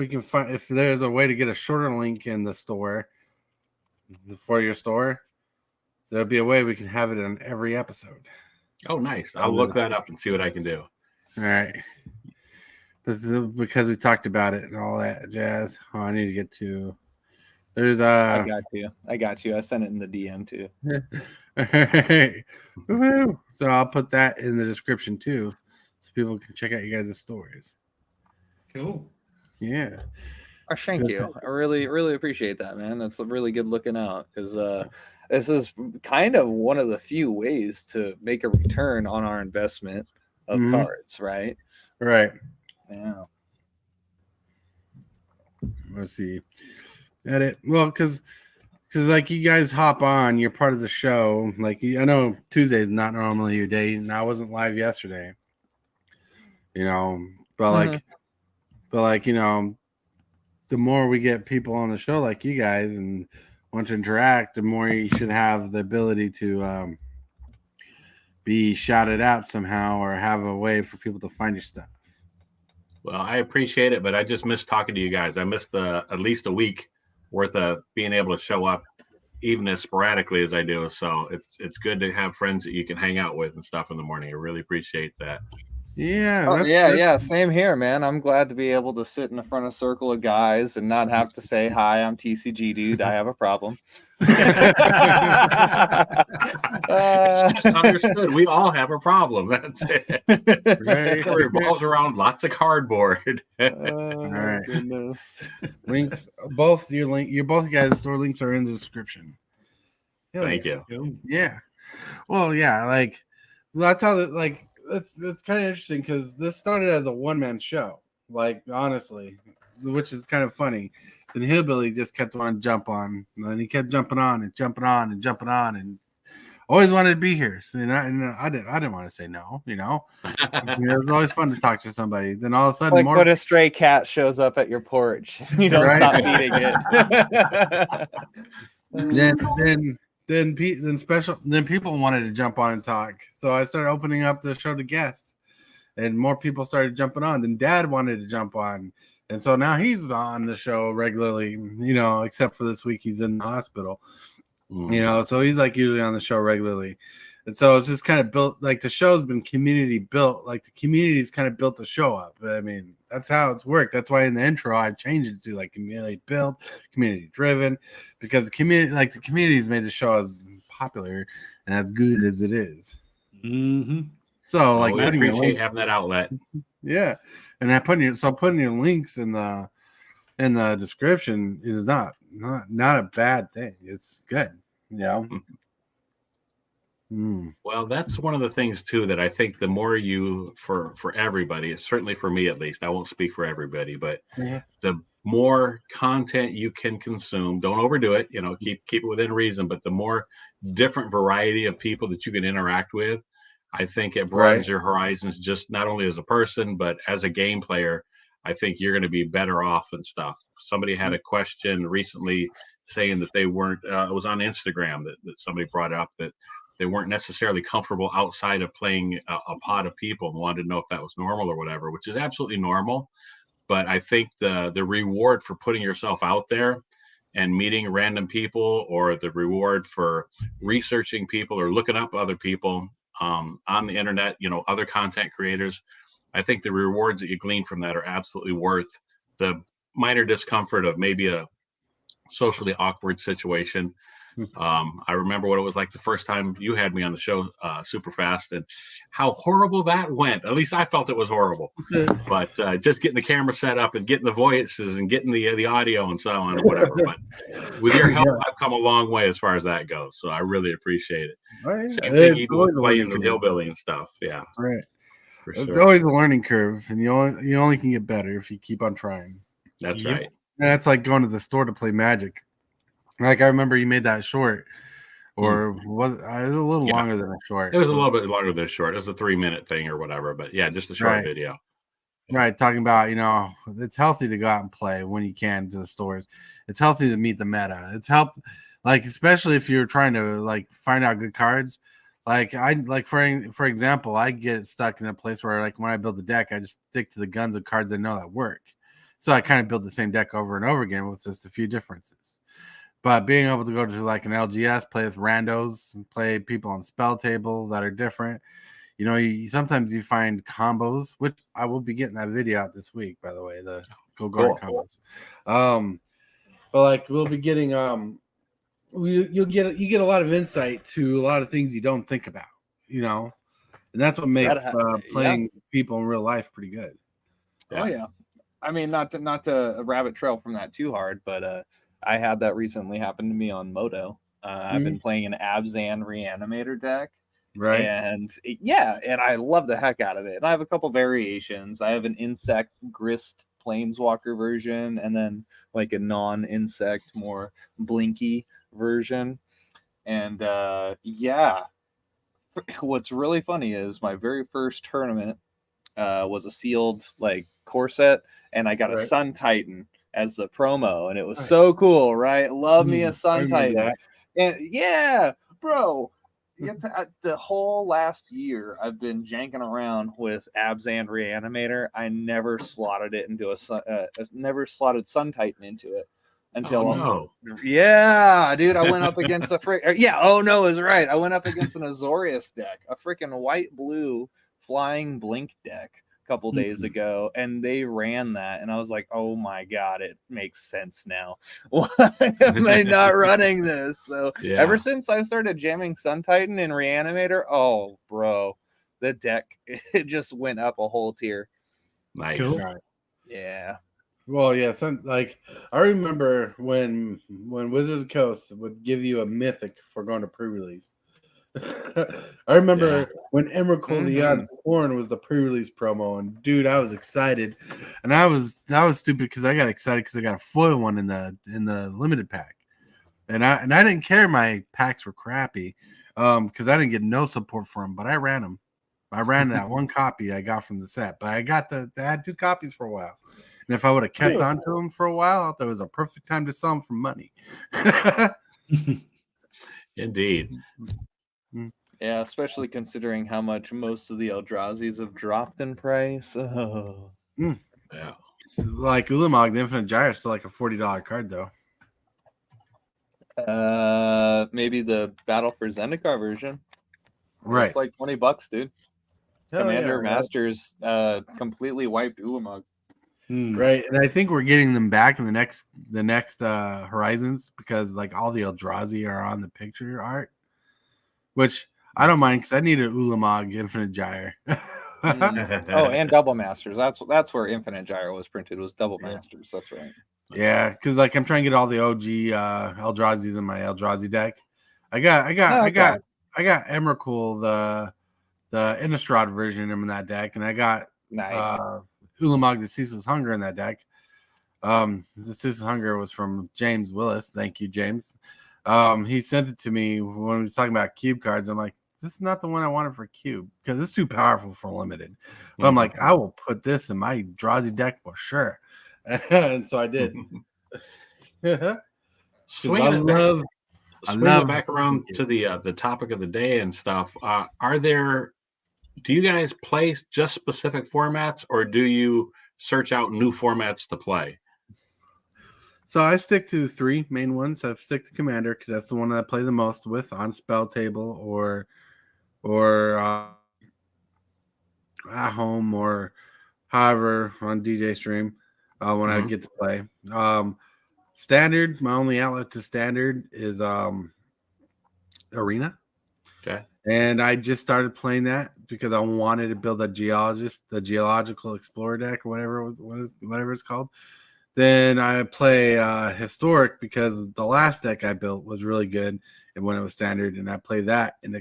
there's a way to get a shorter link in the store for your store, there'll be a way we can have it on every episode. oh, nice. I'll look that up and see what I can do. All right. This is because we talked about it and all that jazz. Oh, I need to get to. There's I got you. I sent it in the DM too. All right. Woo-hoo. So I'll put that in the description too, so people can check out you guys' stories. Cool. Yeah. Oh, thank you. I really, really appreciate that, man. That's a really good looking out because this is kind of one of the few ways to make a return on our investment of cards, right? Right. Yeah. Let's see. Edit. Well, because like you guys hop on, you're part of the show. Like I know Tuesday is not normally your day, and I wasn't live yesterday. You know, but like you know, the more we get people on the show like you guys and want to interact, the more you should have the ability to be shouted out somehow or have a way for people to find your stuff. Well, I appreciate it, but I just missed talking to you guys. I missed at least a week worth of being able to show up even as sporadically as I do. So it's good to have friends that you can hang out with and stuff in the morning. I really appreciate that. Yeah. Oh, yeah. Same here, man. I'm glad to be able to sit in the front of a circle of guys and not have to say, "Hi, I'm TCG Dude. I have a problem." It's just understood. We all have a problem. That's it. Right. It revolves around lots of cardboard. All right. Goodness. Links, both both guys' store links are in the description. Hell Thank yeah. you. Yeah. Well, yeah, like that's how it's kind of interesting because this started as a one-man show, like honestly, which is kind of funny. Then Hillbilly just kept on jump on, and then he kept jumping on and jumping on and jumping on, and always wanted to be here. So I didn't want to say no, you know. It was always fun to talk to somebody. Then all of a sudden, Like when a stray cat shows up at your porch, you don't Right. stop feeding it. then people wanted to jump on and talk, so I started opening up the show to guests, and more people started jumping on. Then Dad wanted to jump on, and so now he's on the show regularly, you know, except for this week he's in the hospital, you know, so he's like usually on the show regularly. And so it's just kind of built, like the show's been community built, like the community's kind of built the show up. I mean, that's how it's worked. That's why in the intro I changed it to like community built, community driven, because the community's made the show as popular and as good as it is. Mm-hmm. So like we appreciate having that outlet. Yeah, and putting your links in the description is not a bad thing. It's good, you know. Well, that's one of the things too that I think the more you for everybody, certainly for me at least, I won't speak for everybody, but the more content you can consume, don't overdo it, you know, keep it within reason, but the more different variety of people that you can interact with, I think it broadens your horizons, just not only as a person, but as a game player. I think you're going to be better off and stuff. Somebody had a question recently saying that they weren't, it was on Instagram that somebody brought up that they weren't necessarily comfortable outside of playing a pod of people and wanted to know if that was normal or whatever, which is absolutely normal. but I think the reward for putting yourself out there and meeting random people, or the reward for researching people or looking up other people on the internet, other content creators, I think the rewards that you glean from that are absolutely worth the minor discomfort of maybe a socially awkward situation. I remember what it was like the first time you had me on the show, super fast, and how horrible that went. At least I felt it was horrible. But just getting the camera set up and getting the voices and getting the audio and so on and whatever. But with your help, I've come a long way as far as that goes. So I really appreciate it. Right. Same thing even with playing with Hillbilly and stuff. Yeah. Right. For It's sure. always a learning curve, and you only can get better if you keep on trying. That's right. And that's like going to the store to play Magic. Like I remember you made that short, or was it was a little longer than a short? It was a little bit longer than a short. It was a 3-minute thing or whatever, but yeah, just a short video. Right, talking about it's healthy to go out and play when you can to the stores. It's healthy to meet the meta. It's like especially if you're trying to like find out good cards. Like for example, I get stuck in a place where like when I build a deck, I just stick to the guns of cards I know that work. So I kind of build the same deck over and over again with just a few differences. But being able to go to like an LGS, play with randos, and play people on spell tables that are different. Sometimes you find combos, which I will be getting that video out this week, by the way, the Go Guard combos. But like we'll be getting you get a lot of insight to a lot of things you don't think about, and that's what makes playing people in real life pretty good. Oh yeah, I mean not to rabbit trail from that too hard, but I had that recently happen to me on Moto. I've been playing an Abzan Reanimator deck. Right. And I love the heck out of it. And I have a couple variations. I have an insect grist planeswalker version, and then like a non-insect, more blinky version. And what's really funny is my very first tournament was a sealed like core set, and I got a Sun Titan as the promo, and it was so cool, right? Love me a Sun Titan. And bro. The whole last year, I've been janking around with Abzan Reanimator. I never slotted it into never slotted Sun Titan into it until dude. I went up against is right. I went up against an Azorius deck, a freaking white blue flying blink deck a couple days ago, and they ran that, and I was like, oh my god, it makes sense now. Why am I not running this? So ever since I started jamming Sun Titan and Reanimator, oh bro, the deck it just went up a whole tier. Nice. Cool. Yeah. Well, yeah, I remember when Wizard of the Coast would give you a mythic for going to pre-release. I remember when Emrakul the Odd Corn was the pre-release promo, and dude, I was excited, and I was stupid because I got excited because I got a foil one in the limited pack, and I didn't care my packs were crappy, because I didn't get no support for them, but I ran them. I ran that one copy I got from the set, but I had 2 copies for a while, and if I would have kept on to them for a while, I thought it was a perfect time to sell them for money. Indeed. Yeah, especially considering how much most of the Eldrazi's have dropped in price. Oh. Yeah. Like Ulamog, the Infinite Gyre is still like a $40 card, though. Maybe the Battle for Zendikar version. Right. It's like $20, dude. Commander right. Masters completely wiped Ulamog. Right, and I think we're getting them back in the next Horizons, because like all the Eldrazi are on the picture art, which I don't mind because I need an Ulamog Infinite Gyre. And Double Masters. That's where Infinite Gyre was printed. Was Double Masters. That's right. Yeah, because like I'm trying to get all the OG Eldrazi's in my Eldrazi deck. I got Emrakul, the Innistrad version in that deck, and I got Ulamog the Ceaseless Hunger in that deck. The Ceaseless Hunger was from James Willis. Thank you, James. He sent it to me when we was talking about cube cards. I'm like, this is not the one I wanted for cube because it's too powerful for limited. But I'm like, I will put this in my Drazi deck for sure. And so I did. Swinging it back around to the topic of the day and stuff. Do you guys play just specific formats, or do you search out new formats to play? So I stick to 3 main ones. I stick to Commander because that's the one that I play the most with on Spell Table or at home or however on DJ Stream when I Mhm. get to play. Standard, my only outlet to Standard is Arena. Okay. And I just started playing that because I wanted to build the geological explorer deck or whatever it's called. Then I play historic because the last deck I built was really good and when it was standard, and I play that in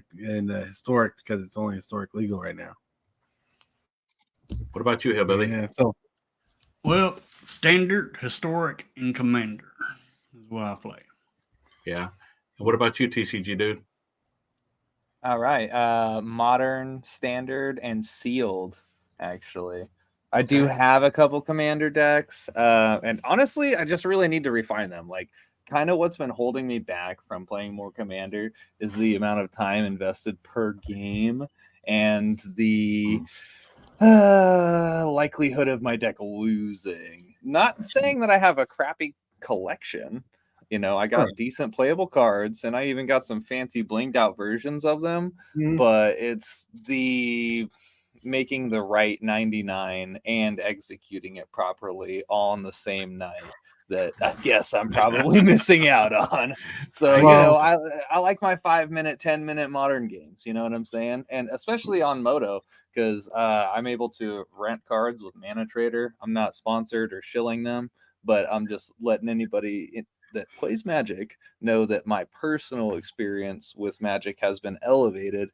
the historic because it's only historic legal right now. What about you, Hillbilly? Yeah, so Well, standard, historic, and commander is what I play. Yeah. And what about you, TCG dude? All right. Modern, standard, and sealed, actually. I do Okay. have a couple commander decks. And honestly, I just really need to refine them. Like, kind of what's been holding me back from playing more commander is the amount of time invested per game and the likelihood of my deck losing. Not saying that I have a crappy collection. You know, I got Sure. decent playable cards, and I even got some fancy blinged out versions of them. Mhm. But it's the making the right 99 and executing it properly all on the same night that I guess I'm probably missing out on. So, you know, I like my 5-minute, 10-minute modern games, you know what I'm saying? And especially on Moto, because I'm able to rent cards with Mana Trader. I'm not sponsored or shilling them, but I'm just letting anybody that plays Magic know that my personal experience with Magic has been elevated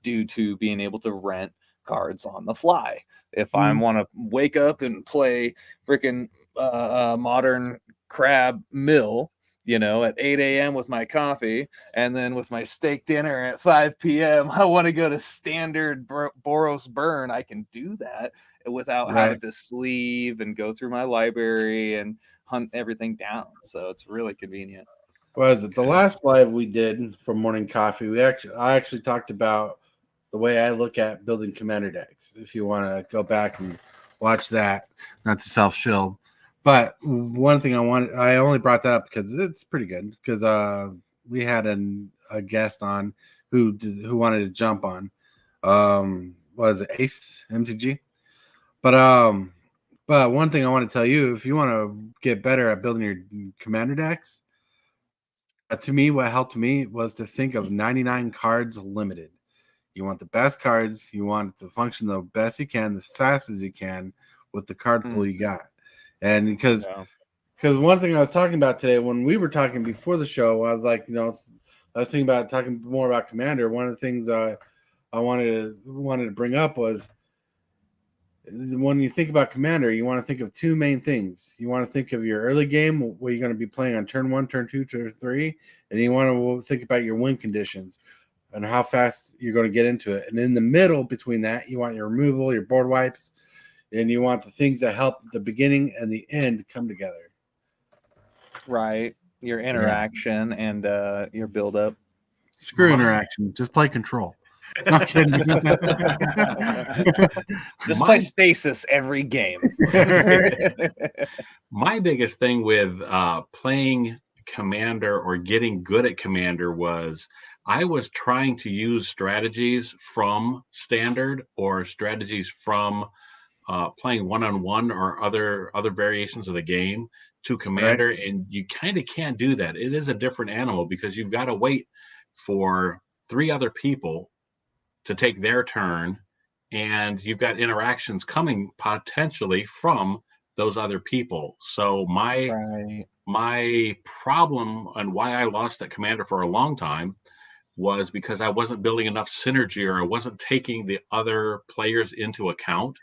due to being able to rent cards on the fly. If I want to wake up and play freaking modern crab mill, you know, at 8 a.m. with my coffee, and then with my steak dinner at 5 p.m., I want to go to standard Boros Burn, I can do that without having to sleeve and go through my library and hunt everything down. So it's really convenient. Was it the last live we did for Morning Coffee? I actually talked about the way I look at building commander decks. If you want to go back and watch that, not to self shield, but one thing I only brought that up because it's pretty good because we had a guest on who wanted to jump on was it Ace MTG, but one thing I want to tell you, if you want to get better at building your commander decks, to me, what helped me was to think of 99 cards limited. You want the best cards. You want it to function the best you can, as fast as you can, with the card pool you got. And because one thing I was talking about today, when we were talking before the show, I was like, I was thinking about talking more about Commander. One of the things I wanted to bring up was when you think about Commander, you want to think of 2 main things. You want to think of your early game where you're going to be playing on turn 1, turn 2, turn 3, and you want to think about your win conditions and how fast you're going to get into it. And in the middle between that, you want your removal, your board wipes, and you want the things that help the beginning and the end come together. Right. Your interaction and your build up. Screw interaction. Just play control. No, I'm kidding. Just play stasis every game. My biggest thing with playing Commander or getting good at Commander was I was trying to use strategies from Standard or strategies from playing one-on-one or other variations of the game to Commander, and you kind of can't do that. It is a different animal because you've got to wait for 3 other people to take their turn, and you've got interactions coming potentially from those other people. So my problem and why I lost at Commander for a long time was because I wasn't building enough synergy, or I wasn't taking the other players into account.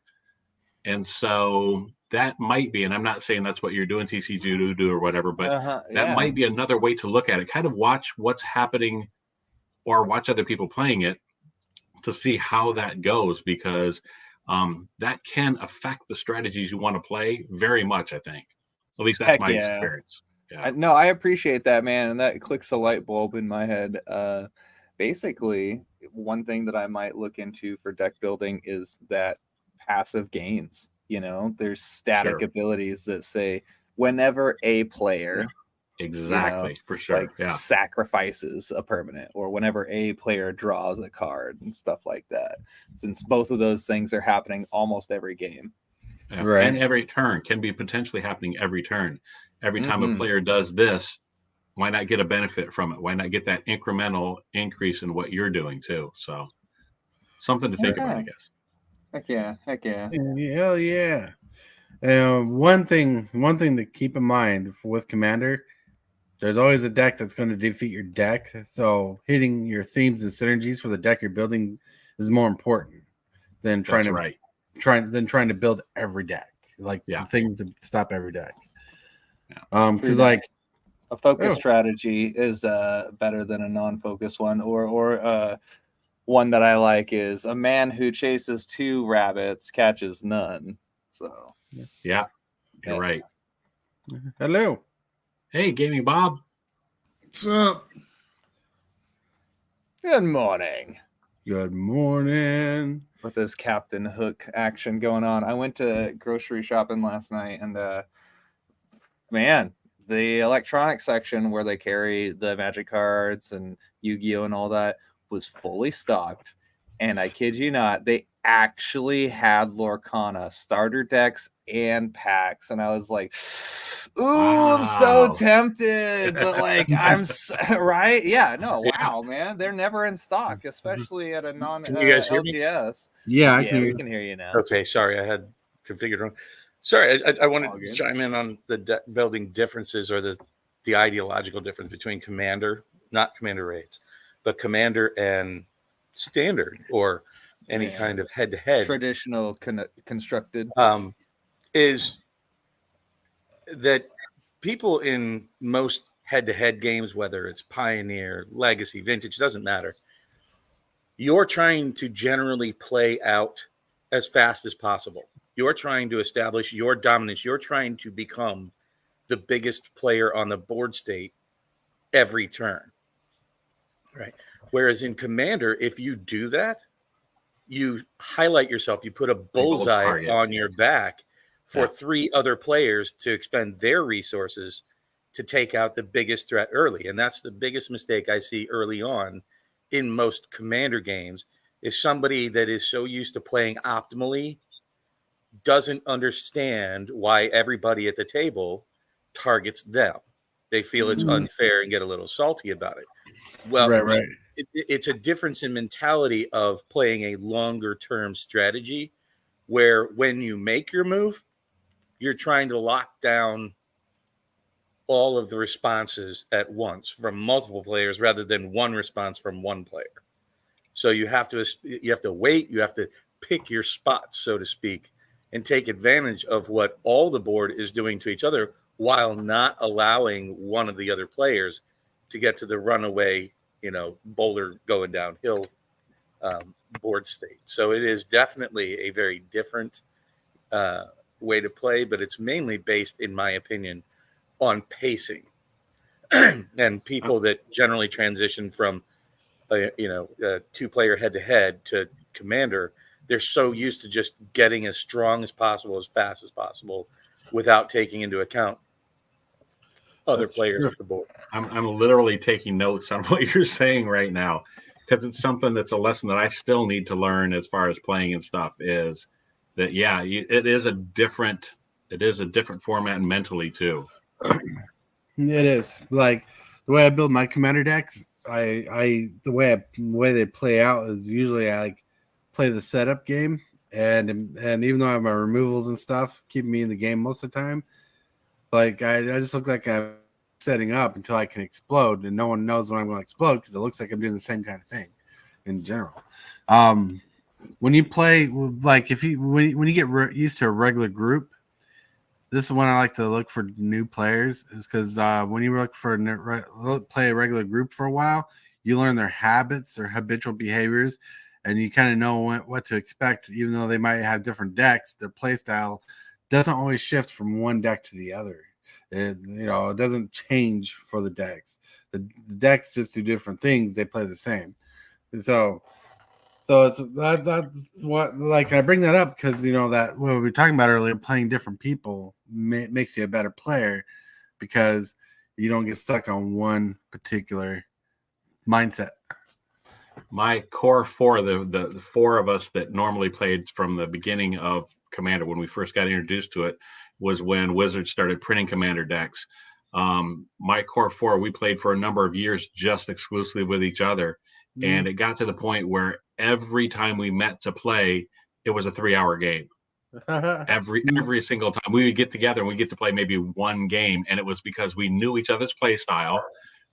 And so that might be, and I'm not saying that's what you're doing, TCG or whatever, but that might be another way to look at it. Kind of watch what's happening or watch other people playing it to see how that goes, because that can affect the strategies you want to play very much, I think. At least that's my experience. Yeah. No, I appreciate that, man. And that clicks a light bulb in my head. Basically, one thing that I might look into for deck building is that passive gains. You know, there's static Sure. abilities that say whenever a player, Exactly, for sure. like sacrifices a permanent, or whenever a player draws a card and stuff like that. Since both of those things are happening almost every game. Yeah. Right. And every turn can be potentially happening every turn. Every time a Mhm. player does this, why not get a benefit from it? Why not get that incremental increase in what you're doing too? So something to think about, I guess. Heck yeah. Hell yeah. One thing to keep in mind with Commander, there's always a deck that's going to defeat your deck. So hitting your themes and synergies for the deck you're building is more important than trying to build every deck. Like the thing to stop every deck. Because like a focus strategy is better than a non-focus one, or one that I like is a man who chases 2 rabbits catches none. So yeah, you're right. Hello. Hey, Gaming Bob. What's up? Good morning. Good morning. With this Captain Hook action going on, I went to grocery shopping last night, and man, the electronics section where they carry the Magic cards and Yu-Gi-Oh and all that was fully stocked. And I kid you not, they actually had Lorcana starter decks and packs. And I was like, ooh, I'm so tempted. But like, right? Yeah, no, wow, man. They're never in stock, especially at a non Can you guys hear me? LGS. Yeah, we can hear you now. Okay, sorry, I had configured wrong. Sorry, I wanted to chime in on the building differences, or the ideological difference between Commander, not Commander raids, but Commander and Standard, or any kind of head-to-head. Traditional constructed. Is that people in most head-to-head games, whether it's Pioneer, Legacy, Vintage, doesn't matter, you're trying to generally play out as fast as possible. You're trying to establish your dominance. You're trying to become the biggest player on the board state every turn, right? Whereas in Commander, if you do that, you highlight yourself. You put a bullseye on your back for 3 other players to expend their resources to take out the biggest threat early. And that's the biggest mistake I see early on in most Commander games, is somebody that is so used to playing optimally doesn't understand why everybody at the table targets them. They feel it's unfair and get a little salty about it. Well, right. It's a difference in mentality of playing a longer term strategy, where when you make your move, you're trying to lock down all of the responses at once from multiple players rather than one response from one player. So you have to wait, you have to pick your spots, so to speak, and take advantage of what all the board is doing to each other, while not allowing one of the other players to get to the runaway, boulder going downhill board state. So it is definitely a very different way to play, but it's mainly based, in my opinion, on pacing. And people that generally transition from a 2-player head-to-head to Commander, they're so used to just getting as strong as possible, as fast as possible, without taking into account other players at the board. I'm literally taking notes on what you're saying right now, because it's something that's a lesson that I still need to learn as far as playing and stuff, is that it is a different format mentally too. It is. Like the way I build my Commander decks, the way they play out is usually I like play the setup game, and even though I have my removals and stuff keeping me in the game most of the time, like I just look like I'm setting up until I can explode, and no one knows when I'm going to explode because it looks like I'm doing the same kind of thing in general. When you play, like when you get used to a regular group, this is when I like to look for new players, is because when you look for play a regular group for a while, you learn their habits, their habitual behaviors, and you kind of know what to expect. Even though they might have different decks, their play style doesn't always shift from one deck to the other. It doesn't change for the decks. The decks just do different things. They play the same. And so So it's that's what, like, I bring that up because you know that what we were talking about earlier, playing different people makes you a better player because you don't get stuck on one particular mindset. My core four, the four of us that normally played from the beginning of Commander when we first got introduced to it, was when Wizards started printing Commander decks. My core four, we played for a number of years just exclusively with each other. And it got to the point where every time we met to play, it was a 3-hour game. Every single time we would get together and we get to play maybe one game, and it was because we knew each other's play style.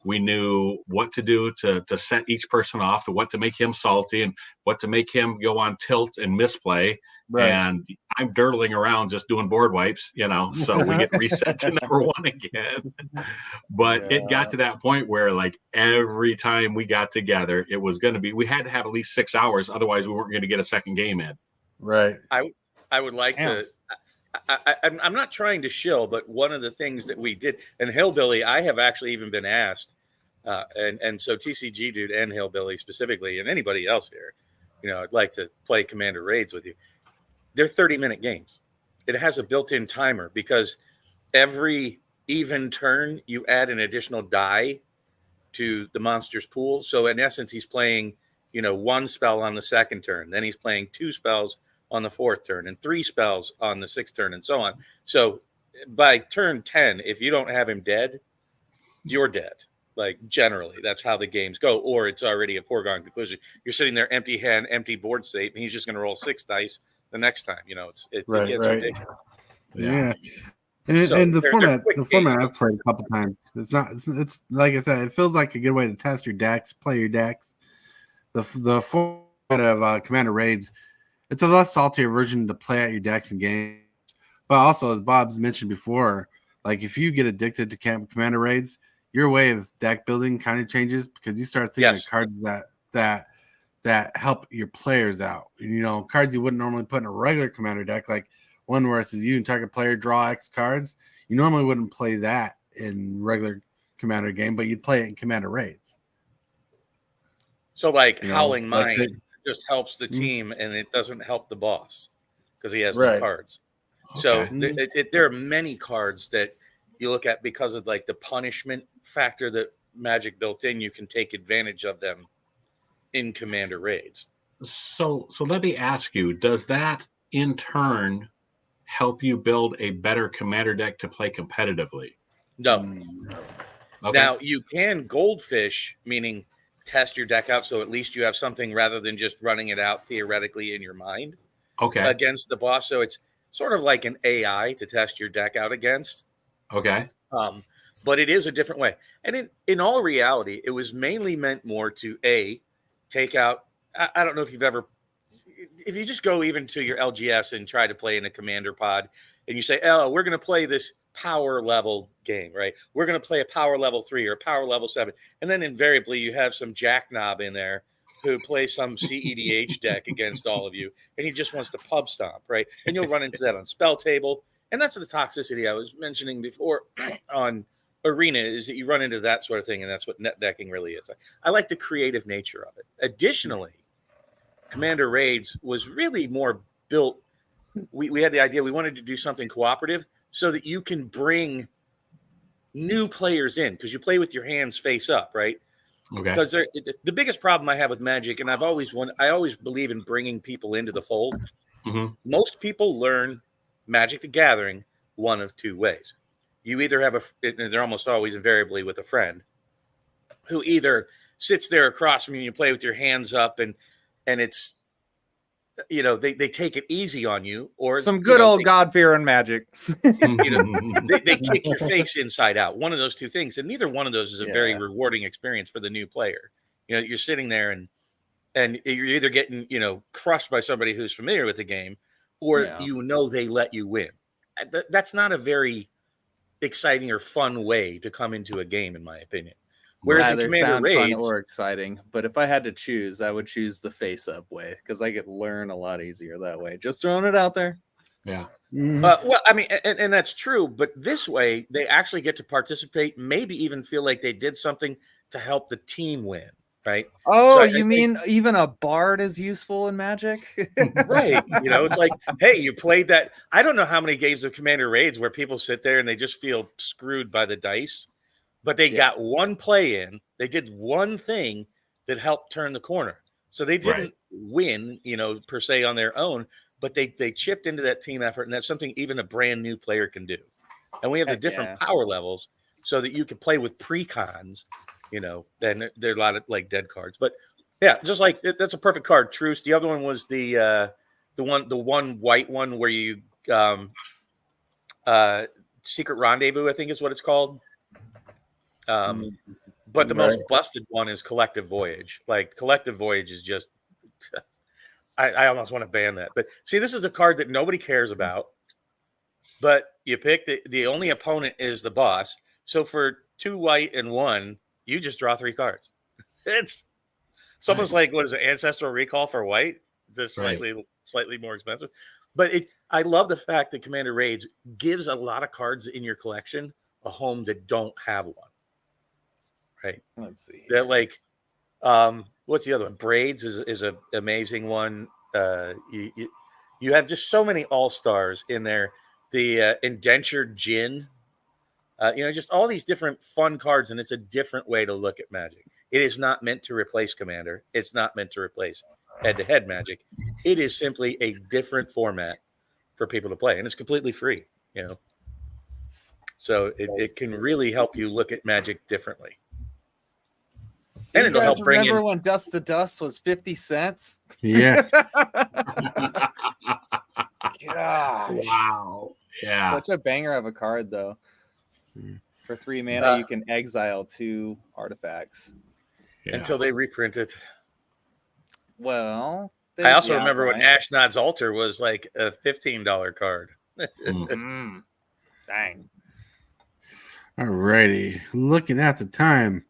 We knew what to do to set each person off, to what to make him salty and what to make him go on tilt and misplay. Right. And I'm dirtling around just doing board wipes, so we get reset to number one again. But it got to that point where, like, every time we got together, it was going to be, we had to have at least 6 hours. Otherwise, we weren't going to get a second game in. Right. I would like to. I'm not trying to shill, but one of the things that we did, and Hillbilly, I have actually even been asked, and so TCG dude and Hillbilly specifically, and anybody else here, I'd like to play Commander Raids with you. They're 30-minute games. It has a built-in timer because every even turn you add an additional die to the monster's pool. So in essence, he's playing, one spell on the second turn, then he's playing 2 spells on the 4th turn and 3 spells on the 6th turn and so on. So by turn 10, if you don't have him dead, you're dead. Like, generally, that's how the games go, or it's already a foregone conclusion. You're sitting there empty hand, empty board state, and he's just going to roll 6 dice the next time. It gets ridiculous. Yeah. And the format I've played a couple times. It's like I said, it feels like a good way to test your decks, play your decks. The format of Commander Raids, it's a less saltier version to play out your decks and games. But also, as Bob's mentioned before, like, if you get addicted to Commander Raids, your way of deck building kind of changes because you start thinking of cards that help your players out. Cards you wouldn't normally put in a regular Commander deck, like one where it says you and target player draw X cards. You normally wouldn't play that in regular Commander game, but you'd play it in Commander Raids. So, like, Howling Mind just helps the team, and it doesn't help the boss because he has no cards. Okay. So there are many cards that you look at because of, like, the punishment factor that Magic built in. You can take advantage of them in Commander Raids. So let me ask you, does that in turn help you build a better Commander deck to play competitively? No. Okay. Now, you can Goldfish, meaning test your deck out so at least you have something rather than just running it out theoretically in your mind against the boss. So it's sort of like an AI to test your deck out against. Okay. But it is a different way. And in all reality, it was mainly meant more to take out, I don't know if you just go even to your LGS and try to play in a Commander pod and you say, oh, we're going to play this power level game, right? We're going to play a power level 3 or power level 7. And then invariably you have some jackknob in there who plays some CEDH deck against all of you. And he just wants to pub stomp, right? And you'll run into that on Spell Table. And that's the toxicity I was mentioning before on Arena, is that you run into that sort of thing. And that's what net decking really is. I like the creative nature of it. Additionally, Commander Raids was really more built. We had the idea we wanted to do something cooperative so that you can bring new players in because you play with your hands face up, right? Okay. Because the biggest problem I have with Magic, and I always believe in bringing people into the fold. Mm-hmm. Most people learn Magic the Gathering one of 2 ways. You either have they're almost always invariably with a friend who either sits there across from you and you play with your hands up and it's, they take it easy on you, or some good old God-fearing Magic. They kick your face inside out. One of those 2 things, and neither one of those is a very rewarding experience for the new player. You're sitting there and you're either getting crushed by somebody who's familiar with the game, or they let you win. That's not a very exciting or fun way to come into a game, in my opinion. Whereas in Commander Raids, fun or exciting, but if I had to choose, I would choose the face-up way because I could learn a lot easier that way. Just throwing it out there. Yeah. Well, I mean, and that's true, but this way they actually get to participate, maybe even feel like they did something to help the team win. right? Oh, So I you think- mean even a bard is useful in Magic? right? You know, it's like, hey, you played that. I don't know how many games of Commander Raids where people sit there and they just feel screwed by the dice, but they got one play in. They did one thing that helped turn the corner. So they didn't win, you know, per se on their own, but they chipped into that team effort, and that's something even a brand new player can do. And we have the different power levels so that you can play with precons, you know, and there are a lot of like dead cards. But yeah, just like that's a perfect card. Truce. The other one was the one white one where you Secret Rendezvous, I think is what it's called. But the most busted one is Collective Voyage. Like Collective Voyage is just I almost want to ban that. But see, this is a card that nobody cares about. But you pick the only opponent is the boss. So for 2 white and 1, you just draw 3 cards. It's almost like, what is it, Ancestral Recall for white? Just slightly more expensive. But I love the fact that Commander Raids gives a lot of cards in your collection a home that don't have one. Right. Let's see. That like what's the other one? Braids is an amazing one. You have just so many all-stars in there. The Indentured Djinn, you know, just all these different fun cards, and it's a different way to look at Magic. It is not meant to replace Commander. It's not meant to replace head-to-head Magic. It is simply a different format for people to play, and it's completely free, you know. So it can really help you look at Magic differently. Do And you it'll guys help bring remember in. when Dust the Dust was 50 cents? Yeah. Gosh. Wow. Yeah. Such a banger of a card, though. For 3 mana, you can exile 2 artifacts. Until they reprint it. Well, I also remember when Ashnod's Altar was like a $15 card. Dang. All righty. Looking at the time.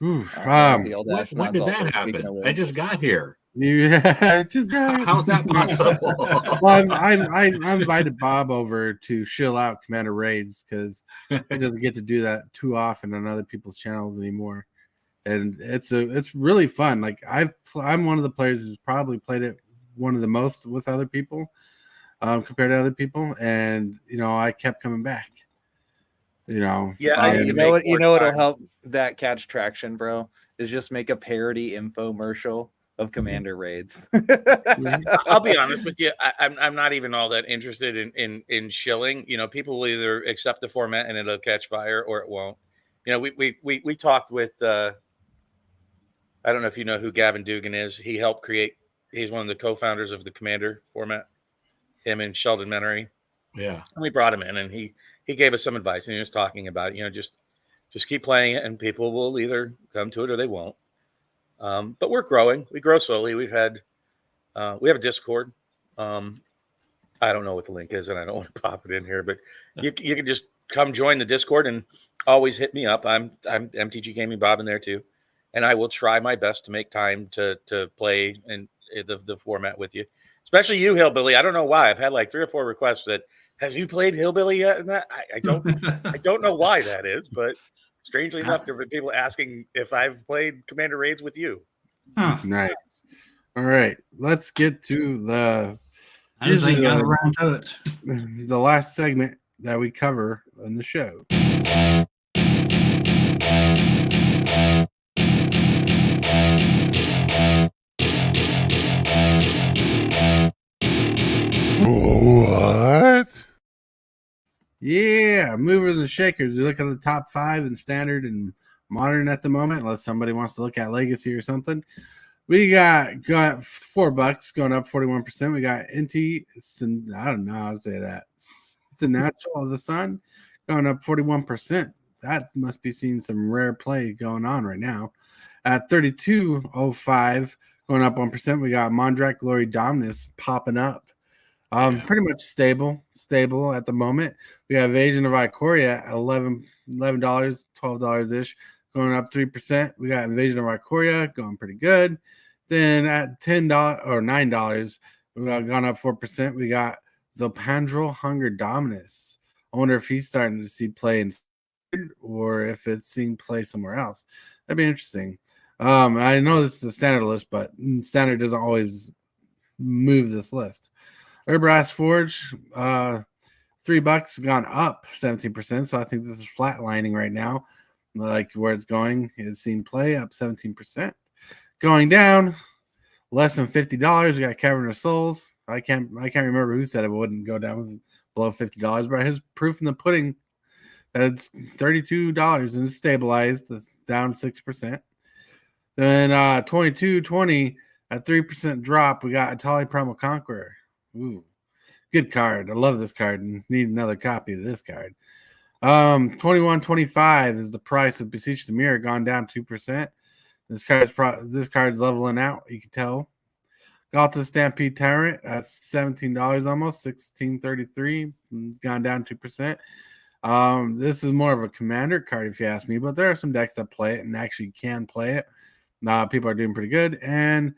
Ooh, when did that happen? I just got here. Yeah, just got. How's that possible? Well, I invited Bob over to chill out Commander Raids because he doesn't get to do that too often on other people's channels anymore, and it's really fun. Like I'm one of the players who's probably played it one of the most with other people, compared to other people, and you know I kept coming back. You know, yeah, you know what'll help that catch traction, bro, is just make a parody infomercial of Commander Raids. I'll be honest with you, I'm not even all that interested in shilling. You know, people will either accept the format and it'll catch fire or it won't. You know, we talked with I don't know if you know who Gavin Dugan is. He helped create. He's one of the co-founders of the Commander format. Him and Sheldon Menery. Yeah, and we brought him in, and he gave us some advice, and he was talking about, you know, just keep playing it, and people will either come to it or they won't. But we're growing. We grow slowly. We have a Discord. I don't know what the link is, and I don't want to pop it in here, but you can just come join the Discord and always hit me up. I'm MTG Gaming Bob in there too, and I will try my best to make time to play in the format with you, especially you, Hillbilly. I don't know why. I've had like 3 or 4 requests that, have you played Hillbilly yet? And that I don't know why that is, but strangely enough, there have been people asking if I've played Commander Raids with you. Huh. Nice. All right, let's get to the the last segment that we cover in the show. What? Yeah, movers and shakers. We look at the top 5 in standard and modern at the moment, unless somebody wants to look at legacy or something. We got $4 going up 41%. We got NT, I don't know how to say that. Natural of the Sun going up 41%. That must be seeing some rare play going on right now. At 32.05, going up 1%. We got Mondrak Glory Dominus popping up. Pretty much stable at the moment. We got Invasion of Ikoria at $11, $12 ish, going up 3%. We got Invasion of Ikoria going pretty good. Then at $10 or $9, we got gone up 4%. We got Zopandrel Hunger Dominus. I wonder if he's starting to see play in or if it's seen play somewhere else. That'd be interesting. I know this is a standard list, but standard doesn't always move this list. Urbrass Forge, $3 gone up 17%. So I think this is flatlining right now. Like where it's going is seen play up 17%. Going down less than $50. We got Cavern of Souls. I can't remember who said it wouldn't go down below $50, but his proof in the pudding that it's $32 and it's stabilized. It's down 6%. Then 2220 at 3% drop. We got Atali Primal Conqueror. Ooh, good card. I love this card and need another copy of this card. 2125 is the price of Beseech the Mirror, gone down 2%. This card's leveling out, you can tell. Galta Stampede Tyrant at $17 almost, $16.33, gone down 2%. This is more of a commander card if you ask me, but there are some decks that play it and actually can play it. People are doing pretty good. And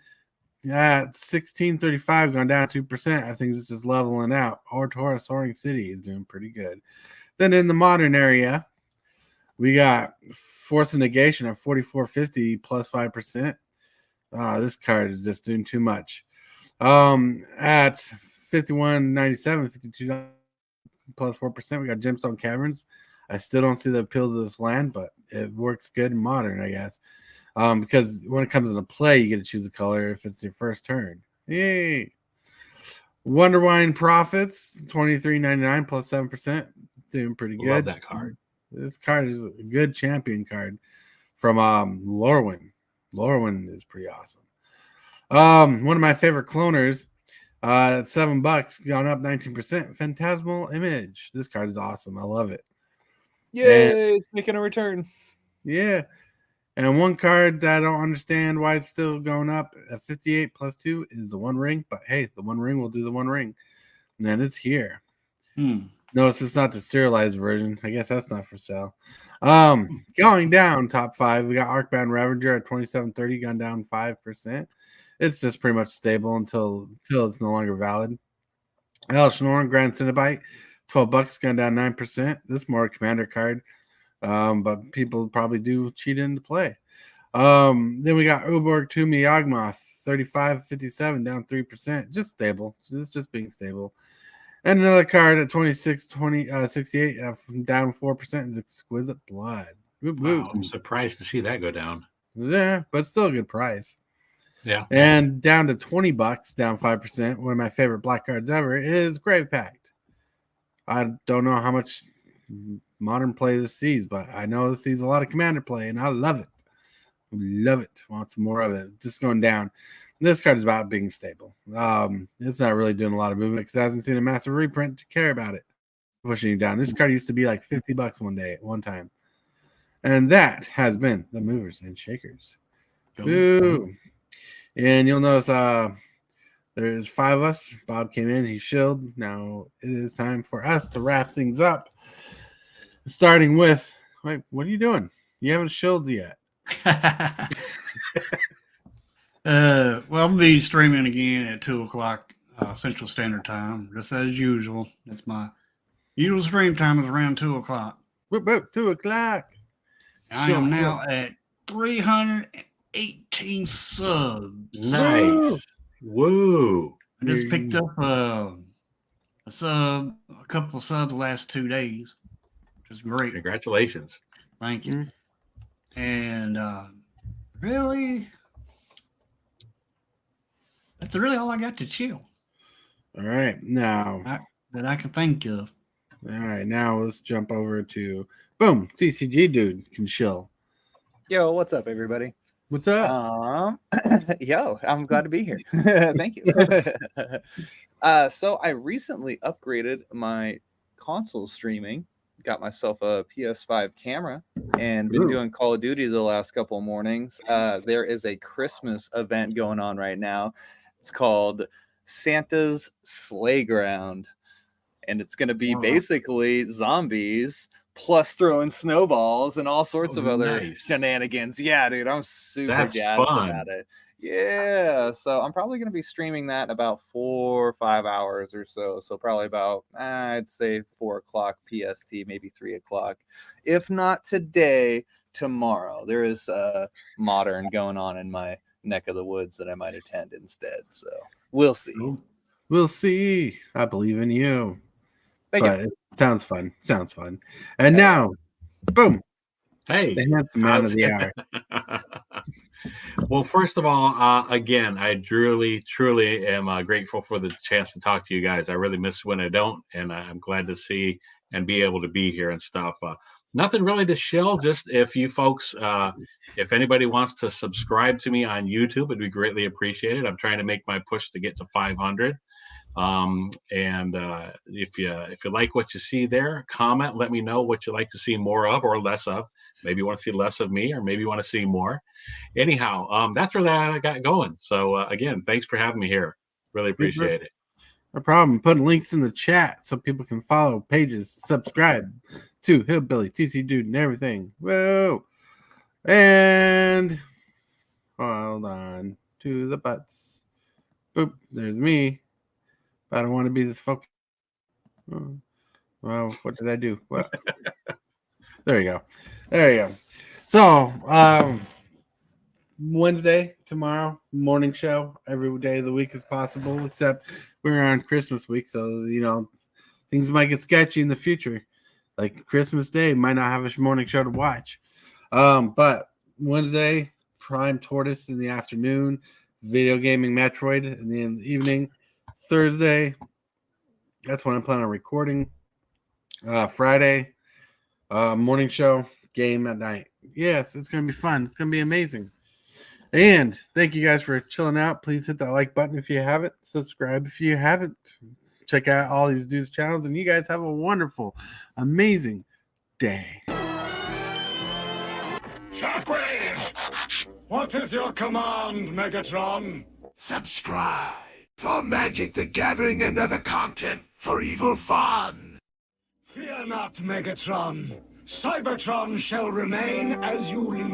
at $16.35, gone down 2%. I think it's just leveling out. Ortora Soaring City is doing pretty good. Then in the modern area, we got Force of Negation at $44.50 plus 5%. This card is just doing too much. At $51.97, $52 plus 4%, we got Gemstone Caverns. I still don't see the appeals of this land, but it works good in modern, I guess. Because when it comes into play, you get to choose a color if it's your first turn. Yay! Wonderwine Profits, $23.99 plus 7%. Doing pretty good. Love that card. This card is a good champion card from Lorwyn. Lorwyn is pretty awesome. One of my favorite cloners, at $7, gone up 19%. Phantasmal Image. This card is awesome. I love it. Yay, it's making a return. Yeah. And one card that I don't understand why it's still going up at 58 plus 2 is the One Ring. But hey, the One Ring will do the One Ring. And then it's here. Notice it's not the serialized version. I guess that's not for sale. Going down top 5, we got Arcbound Ravager at $27.30, gone down 5%. It's just pretty much stable until it's no longer valid. Elshnorn Grand Cenobite, $12, gone down 9%. This is more a commander card, but people probably do cheat into play. Then we got Uborg Tumi Yawgmoth, $35.57, down 3%. Just stable. It's just being stable. And another card at $26.68, down 4%, is Exquisite Blood. Wow, I'm surprised to see that go down. Yeah, but still a good price. Yeah. And down to $20, down 5%. One of my favorite black cards ever is Grave Pact. I don't know how much modern play this sees, but I know this sees a lot of commander play, and I love it. Love it. Want some more of it. Just going down. This card is about being stable. It's not really doing a lot of movement because it hasn't seen a massive reprint to care about it. Pushing you down. This card used to be like $50 one time. And that has been the Movers and Shakers. Ooh. And you'll notice there's 5 of us. Bob came in, he shilled. Now it is time for us to wrap things up. Starting with, wait, what are you doing? You haven't shilled yet. Well, I'll be streaming again at 2 o'clock Central Standard Time, just as usual. That's my usual stream time is around 2 o'clock. Whoop, whoop, 2 o'clock. I am now at 318 subs. Nice. Woo. I just picked up a couple of subs the last 2 days, which is great. Congratulations. Thank you. And really, that's really all I got to chill. All right, now that I can think of. All right, now let's jump over to boom. TCG dude can chill. Yo, what's up, everybody? What's up? Yo, I'm glad to be here. Thank you. So I recently upgraded my console streaming. Got myself a PS5 camera and been doing Call of Duty the last couple of mornings. There is a Christmas event going on right now. It's called Santa's Sleigh Ground, and it's going to be basically zombies plus throwing snowballs and all sorts of other shenanigans. Yeah, dude, I'm super jazzed about it. Yeah, so I'm probably going to be streaming that in about 4 or 5 hours or so. So probably about, I'd say 4 o'clock PST, maybe 3 o'clock. If not today, tomorrow. There is modern going on in my neck of the woods that I might attend instead. So we'll see. We'll see. I believe in you. Thank you. But it sounds fun. Sounds fun. And now, boom, Hey, the handsome man of the hour. well, first of all, again, I truly am grateful for the chance to talk to you guys. I really miss when I don't, and I'm glad to see and be able to be here and stuff. Nothing really to shill, just if you folks, if anybody wants to subscribe to me on YouTube, it'd be greatly appreciated. I'm trying to make my push to get to 500. And if you like what you see there, comment, let me know what you like to see more of or less of. Maybe you want to see less of me, or maybe you want to see more. Anyhow, that's where I got going. So again, thanks for having me here. Really appreciate it. No problem. Putting links in the chat so people can follow pages, subscribe to Hillbilly, TC Dude, and everything. Whoa. And hold on to the butts. Boop. There's me. I don't want to be this focused. Oh, well, what did I do? What? There you go. There you go. So, Wednesday, tomorrow, morning show, every day of the week as possible, except we're on Christmas week. So, things might get sketchy in the future. Like Christmas Day might not have a morning show to watch. But Wednesday, Prime Tortoise in the afternoon, Video Gaming Metroid in the evening. Thursday, that's when I plan on recording. Friday, morning show, game at night. Yes, it's going to be fun. It's going to be amazing. And thank you guys for chilling out. Please hit that like button if you haven't. Subscribe if you haven't. Check out all these dudes' channels. And you guys have a wonderful, amazing day. Shockwave! What is your command, Megatron? Subscribe for Magic the Gathering and other content for evil fun. Fear not, Megatron. Cybertron shall remain as you lead.